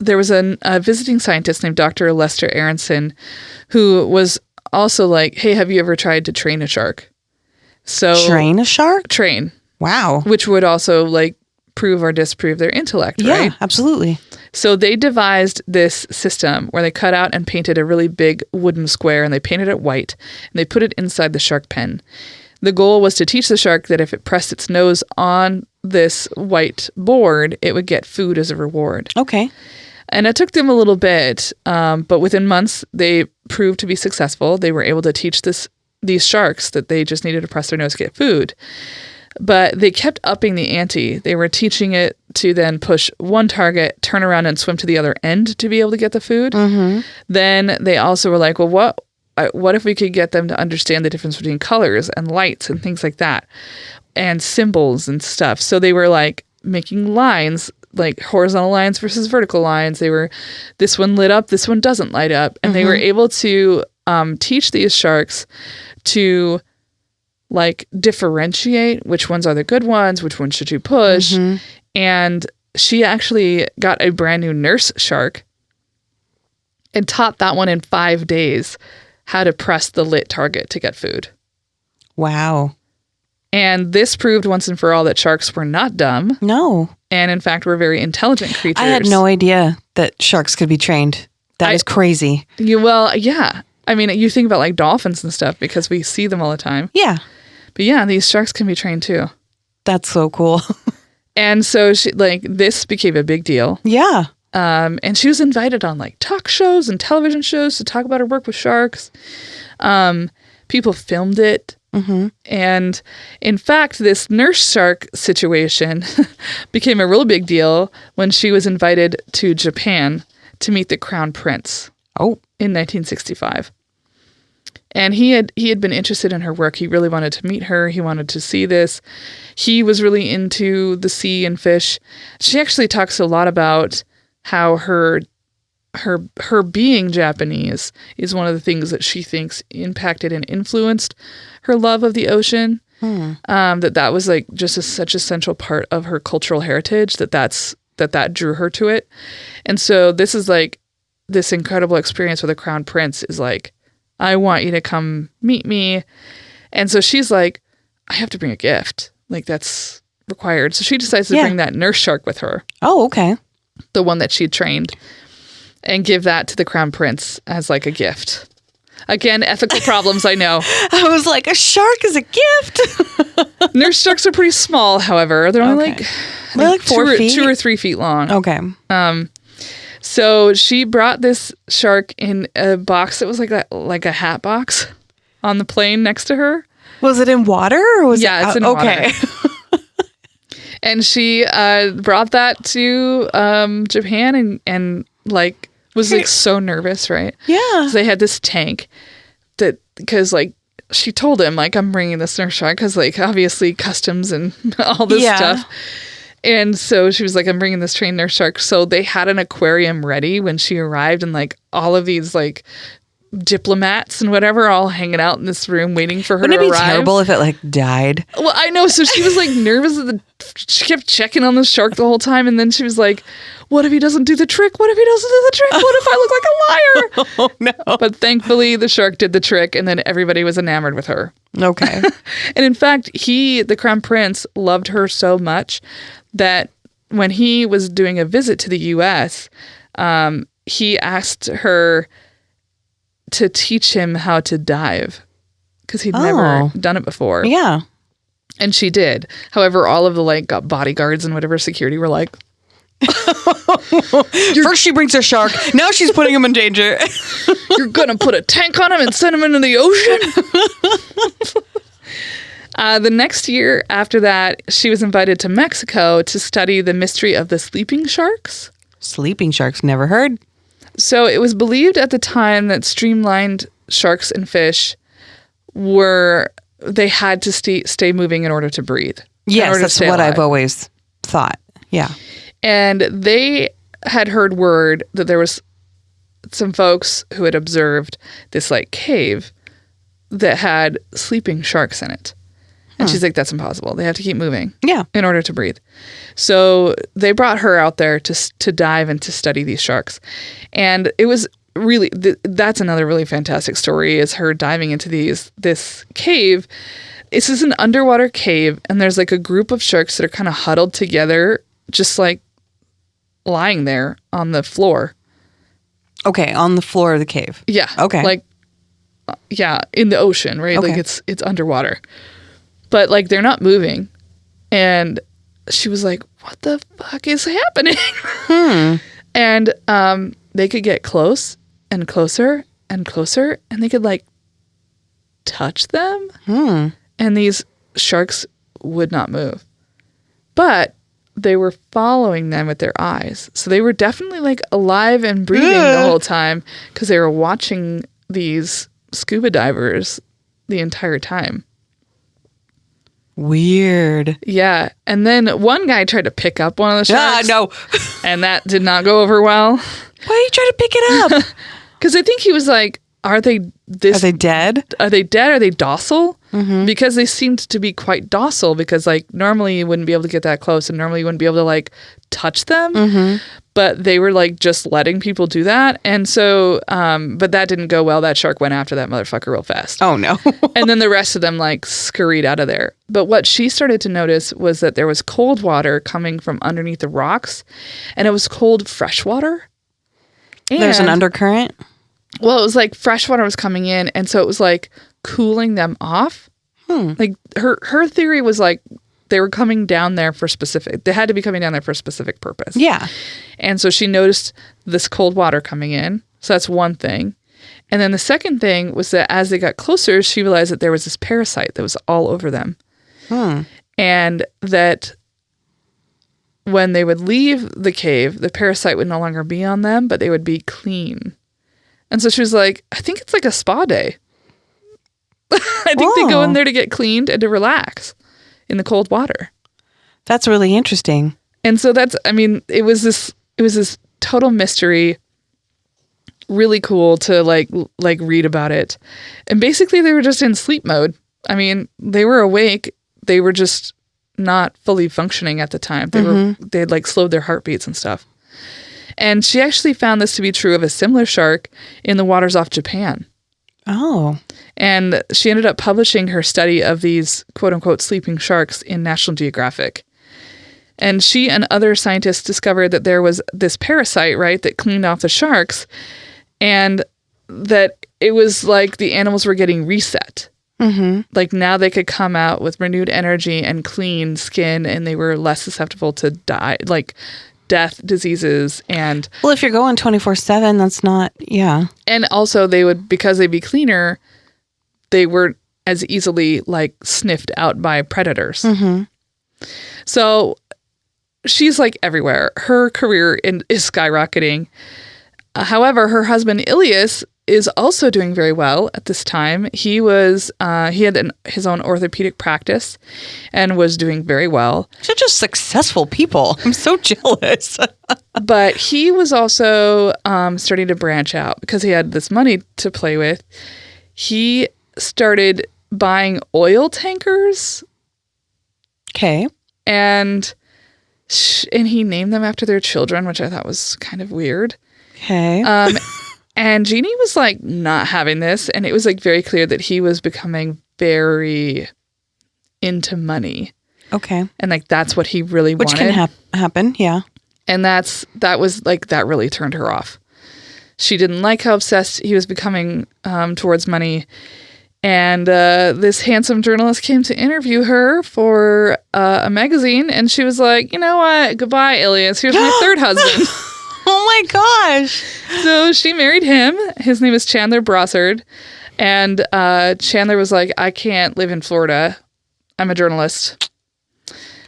There was a visiting scientist named Dr. Lester Aronson who was also like, hey, have you ever tried to train a shark? So train a shark? Train. Wow. Which would also like prove or disprove their intellect, right? Yeah, absolutely. So they devised this system where they cut out and painted a really big wooden square, and they painted it white, and they put it inside the shark pen. The goal was to teach the shark that if it pressed its nose on this white board, it would get food as a reward. Okay. And it took them a little bit, but within months, they proved to be successful. They were able to teach these sharks that they just needed to press their nose to get food. But they kept upping the ante. They were teaching it to then push one target, turn around and swim to the other end to be able to get the food. Mm-hmm. Then they also were like, well, what if we could get them to understand the difference between colors and lights and things like that and symbols and stuff? So they were like making lines, like horizontal lines versus vertical lines. They were, this one lit up, this one doesn't light up. And they were able to teach these sharks to like differentiate which ones are the good ones, which ones should you push. Mm-hmm. And she actually got a brand new nurse shark and taught that one in 5 days how to press the lit target to get food. Wow. And this proved once and for all that sharks were not dumb. No. And in fact, were very intelligent creatures. I had no idea that sharks could be trained. That is crazy. Yeah. I mean, you think about like dolphins and stuff because we see them all the time. Yeah. But yeah, these sharks can be trained too. That's so cool. And so this became a big deal. Yeah. And she was invited on like talk shows and television shows to talk about her work with sharks. People filmed it. And in fact, this nurse shark situation became a real big deal when she was invited to Japan to meet the crown prince in 1965. And he had been interested in her work. He really wanted to meet her. He wanted to see this. He was really into the sea and fish. She actually talks a lot about how her being Japanese is one of the things that she thinks impacted and influenced her love of the ocean. That was like just such a central part of her cultural heritage that drew her to it. And so this is like this incredible experience with the crown prince is like, I want you to come meet me. And so she's like, I have to bring a gift. Like that's required. So she decides to bring that nurse shark with her. Oh, okay. The one that she trained, and give that to the crown prince as like a gift. Again, ethical problems, I know. I was like, a shark is a gift. Nurse sharks are pretty small, however. They're only like 4 feet? 2 or 3 feet long. Okay. So she brought this shark in a box that was like a hat box on the plane next to her. Was it in water? Or was it's in water. And she brought that to Japan and like was like so nervous, right? Yeah. So they had this tank because like she told him like I'm bringing this nurse shark because like obviously customs and all this stuff. And so she was like, I'm bringing this trained nurse shark. So they had an aquarium ready when she arrived, and like all of these like diplomats and whatever all hanging out in this room waiting for her to arrive. Wouldn't it be terrible if it like died? Well, I know. So she was like nervous. She kept checking on the shark the whole time. And then she was like, what if he doesn't do the trick? What if he doesn't do the trick? What if I look like a liar? Oh, no. But thankfully the shark did the trick, and then everybody was enamored with her. Okay. And in fact, the crown prince loved her so much that when he was doing a visit to the U.S., he asked her to teach him how to dive because he'd never done it before. Yeah. And she did. However, all of the like bodyguards and whatever security were like, first she brings a shark. Now she's putting him in danger. You're going to put a tank on him and send him into the ocean? The next year after that, she was invited to Mexico to study the mystery of the sleeping sharks. Sleeping sharks, never heard. So it was believed at the time that streamlined sharks and fish they had to stay moving in order to breathe. Yes, that's what I've always thought. Yeah. And they had heard word that there was some folks who had observed this like cave that had sleeping sharks in it. And she's like, that's impossible. They have to keep moving in order to breathe. So they brought her out there to dive and to study these sharks. And it was really, that's another really fantastic story, is her diving into this cave. This is an underwater cave, and there's like a group of sharks that are kind of huddled together, just like lying there on the floor. Okay, on the floor of the cave. Yeah. Okay. Like, in the ocean, right? Okay. Like it's underwater. But like they're not moving. And she was like, what the fuck is happening? And they could get close and closer and closer, and they could like touch them. And these sharks would not move. But they were following them with their eyes. So they were definitely like alive and breathing the whole time because they were watching these scuba divers the entire time. Weird. Yeah. And then one guy tried to pick up one of the sharks. No. And that did not go over well. Why are you trying to pick it up? Because I think he was like, Are they dead? Are they dead? Are they docile? Because they seemed to be quite docile, because like normally you wouldn't be able to get that close, and normally you wouldn't be able to like touch them. But they were like just letting people do that. And so, but that didn't go well. That shark went after that motherfucker real fast. Oh no. And then the rest of them like scurried out of there. But what she started to notice was that there was cold water coming from underneath the rocks, and it was cold fresh water. There's an undercurrent? Well, it was like fresh water was coming in, and so it was like cooling them off. Like her theory was like they were coming down there they had to be coming down there for a specific purpose. Yeah. And so she noticed this cold water coming in. So that's one thing. And then the second thing was that as they got closer, she realized that there was this parasite that was all over them. And that when they would leave the cave, the parasite would no longer be on them, but they would be clean. And so she was like, I think it's like a spa day. I think they go in there to get cleaned and to relax in the cold water. That's really interesting. And so it was this total mystery. Really cool to like read about it. And basically they were just in sleep mode. I mean, they were awake. They were just not fully functioning at the time. They had like slowed their heartbeats and stuff. And she actually found this to be true of a similar shark in the waters off Japan. Oh. And she ended up publishing her study of these quote unquote sleeping sharks in National Geographic. And she and other scientists discovered that there was this parasite, right, that cleaned off the sharks, and that it was like the animals were getting reset. Like now they could come out with renewed energy and clean skin, and they were less susceptible to death, diseases, and... Well, if you're going 24/7, that's not... Yeah. And also they would, because they'd be cleaner, they were as easily like sniffed out by predators. So she's like everywhere. Her career is skyrocketing. However, her husband Ilias is also doing very well at this time. He was he had his own orthopedic practice and was doing very well. Such just successful people. I'm so jealous. But he was also starting to branch out because he had this money to play with. He started buying oil tankers. Okay. And he named them after their children, which I thought was kind of weird. Okay. And Jeannie was like not having this, and it was like very clear that he was becoming very into money. Okay. And like that's what he really wanted. Which can happen, yeah. And that really turned her off. She didn't like how obsessed he was becoming towards money. And this handsome journalist came to interview her for a magazine, and she was like, you know what? Goodbye, Ilias. Here's my third husband. Oh my gosh. So she married him. His name is Chandler Brossard. And Chandler was like, I can't live in Florida. I'm a journalist.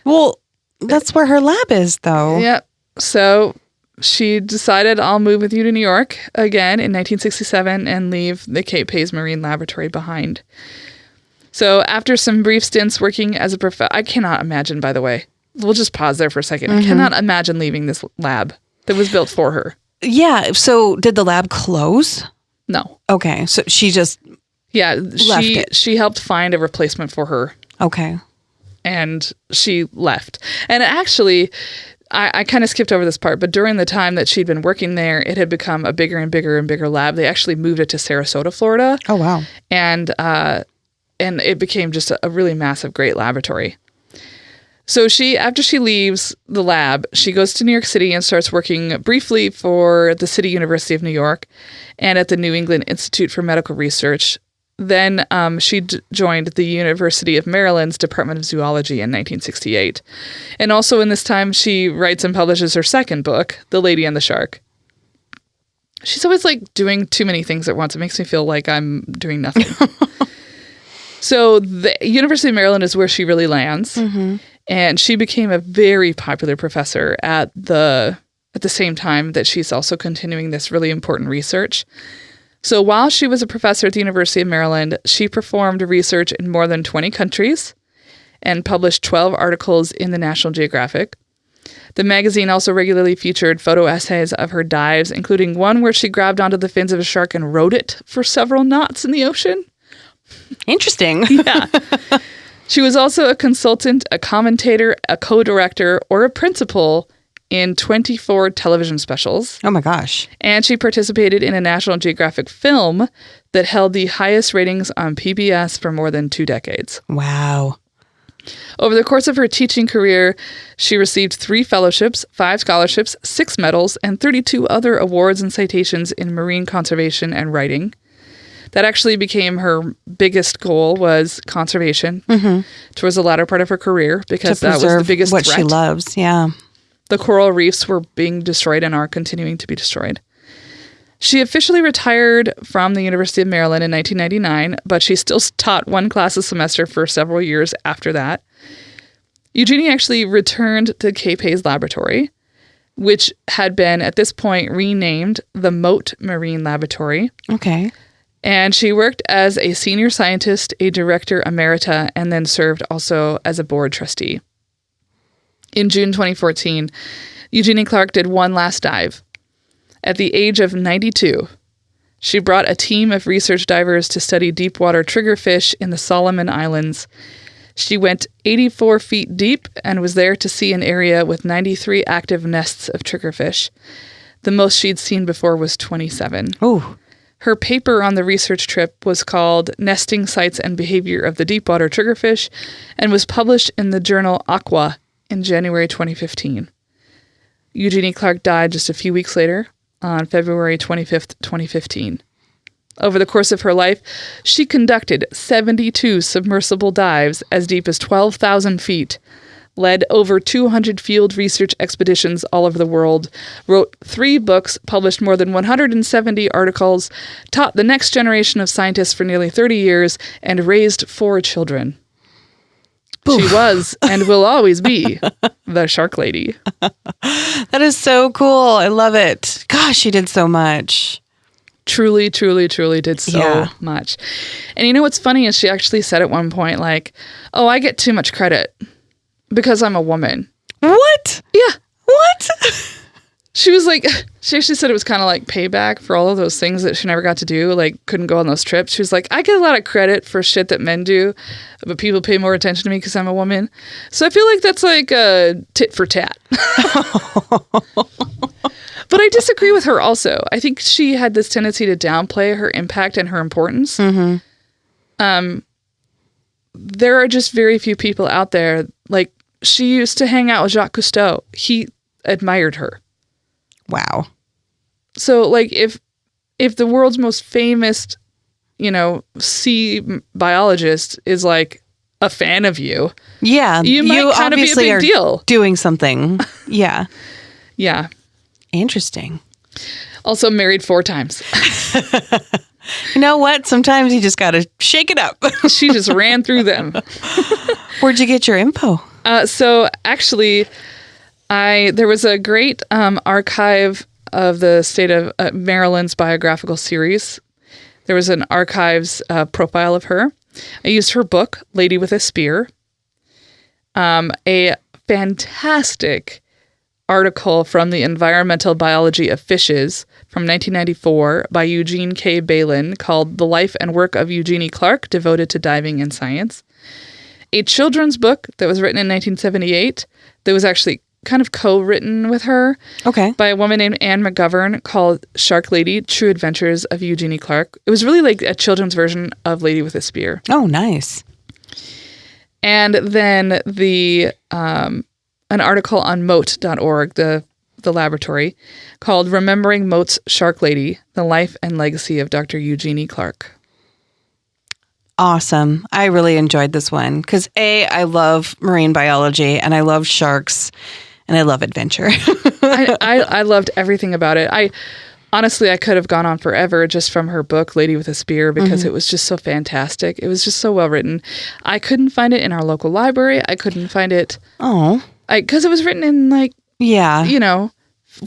Well, that's where her lab is, though. Yep. So she decided, I'll move with you to New York again in 1967 and leave the Cape Hayes Marine Laboratory behind. So after some brief stints working as a professor, I cannot imagine, by the way. We'll just pause there for a second. I cannot imagine leaving this lab that was built for her. Yeah. So did the lab close? No. Okay. So she just left it. She helped find a replacement for her. Okay. And she left. And actually, I kind of skipped over this part, but during the time that she'd been working there, it had become a bigger and bigger and bigger lab. They actually moved it to Sarasota, Florida. Oh, wow. And it became just a really massive, great laboratory. So after she leaves the lab, she goes to New York City and starts working briefly for the City University of New York and at the New England Institute for Medical Research. Then she joined the University of Maryland's Department of Zoology in 1968. And also in this time, she writes and publishes her second book, The Lady and the Shark. She's always like doing too many things at once. It makes me feel like I'm doing nothing. So the University of Maryland is where she really lands. And she became a very popular professor at the same time that she's also continuing this really important research. So while she was a professor at the University of Maryland, she performed research in more than 20 countries and published 12 articles in the National Geographic. The magazine also regularly featured photo essays of her dives, including one where she grabbed onto the fins of a shark and rode it for several knots in the ocean. Interesting. Yeah. She was also a consultant, a commentator, a co-director, or a principal in 24 television specials. Oh my gosh. And she participated in a National Geographic film that held the highest ratings on PBS for more than 2 decades. Wow. Over the course of her teaching career, she received 3 fellowships, 5 scholarships, 6 medals, and 32 other awards and citations in marine conservation and writing. That actually became her biggest goal, was conservation towards the latter part of her career, because that was the biggest what threat. She loves. Yeah. The coral reefs were being destroyed and are continuing to be destroyed. She officially retired from the University of Maryland in 1999, but she still taught one class a semester for several years after that. Eugenie actually returned to Cape Hayes Laboratory, which had been, at this point, renamed the Mote Marine Laboratory. Okay. And she worked as a senior scientist, a director emerita, and then served also as a board trustee. In June 2014, Eugenie Clark did one last dive. At the age of 92, she brought a team of research divers to study deep water triggerfish in the Solomon Islands. She went 84 feet deep and was there to see an area with 93 active nests of triggerfish. The most she'd seen before was 27. Oh. Her paper on the research trip was called Nesting Sites and Behavior of the Deepwater Triggerfish and was published in the journal Aqua in January 2015. Eugenie Clark died just a few weeks later on February 25th, 2015. Over the course of her life, she conducted 72 submersible dives as deep as 12,000 feet, led over 200 field research expeditions all over the world, wrote 3 books, published more than 170 articles, taught the next generation of scientists for nearly 30 years, and raised 4 children. Oof. She was and will always be the Shark Lady. That is so cool. I love it. Gosh, she did so much. Truly, truly, truly did so much. And you know what's funny is she actually said at one point, like, oh, I get too much credit because I'm a woman. What? Yeah. What? She was like, she actually said it was kind of like payback for all of those things that she never got to do, like couldn't go on those trips. She was like, I get a lot of credit for shit that men do, but people pay more attention to me because I'm a woman. So I feel like that's like a tit for tat. But I disagree with her also. I think she had this tendency to downplay her impact and her importance. Mm-hmm. There are just very few people out there. Like, she used to hang out with Jacques Cousteau. He admired her. Wow. So, like, if the world's most famous, sea biologist is, like, a fan of you, you might kind of be a big deal. Doing something. Yeah. Yeah. Interesting. Also married 4 times. You know what? Sometimes you just got to shake it up. She just ran through them. Where'd you get your info? So actually, there was a great archive of the state of Maryland's biographical series. There was an archives profile of her. I used her book, Lady with a Spear, a fantastic article from the Environmental Biology of Fishes from 1994 by Eugene K. Balon called The Life and Work of Eugenie Clark, devoted to diving and science. A children's book that was written in 1978 that was actually kind of co-written with her by a woman named Anne McGovern called Shark Lady, True Adventures of Eugenie Clark. It was really like a children's version of Lady with a Spear. Oh, nice. And then an article on Mote.org, the laboratory, called Remembering Mote's Shark Lady, The Life and Legacy of Dr. Eugenie Clark. Awesome. I really enjoyed this one because I love marine biology and I love sharks and I love adventure. I loved everything about it. Honestly, I could have gone on forever just from her book, Lady with a Spear, because it was just so fantastic. It was just so well written. I couldn't find it in our local library. I couldn't find it. Oh. Because it was written in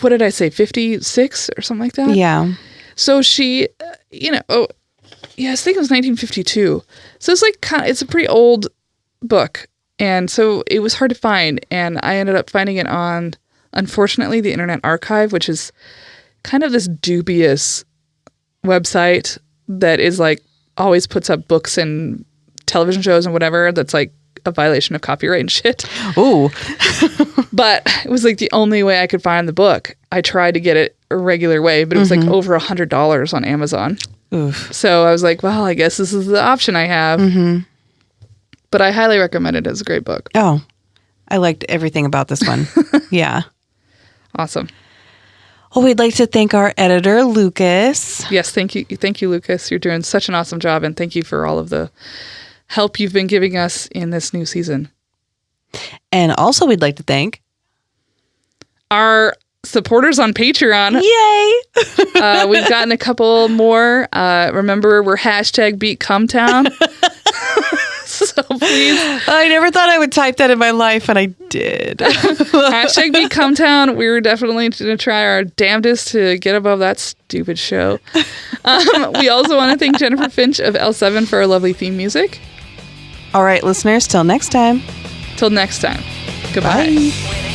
what did I say, 56 or something like that? Yeah. So she, I think it was 1952. So it's it's a pretty old book. And so it was hard to find. And I ended up finding it on, unfortunately, the Internet Archive, which is kind of this dubious website that is always puts up books and television shows and whatever that's a violation of copyright and shit. Ooh. But it was the only way I could find the book. I tried to get it a regular way, but it was over $100 on Amazon. Oof. So I was like, well, I guess this is the option I have. Mm-hmm. But I highly recommend it. It's a great book. Oh, I liked everything about this one. Yeah. Awesome. Well, we'd like to thank our editor, Lucas. Yes, thank you. Thank you, Lucas. You're doing such an awesome job, and thank you for all of the help you've been giving us in this new season. And also we'd like to thank our supporters on Patreon. Yay! We've gotten a couple more. Remember, we're #BeatCumtown. So please. I never thought I would type that in my life, and I did. #BeatCumtown. We were definitely going to try our damnedest to get above that stupid show. We also want to thank Jennifer Finch of L7 for our lovely theme music. All right, listeners, till next time. Till next time. Goodbye. Bye.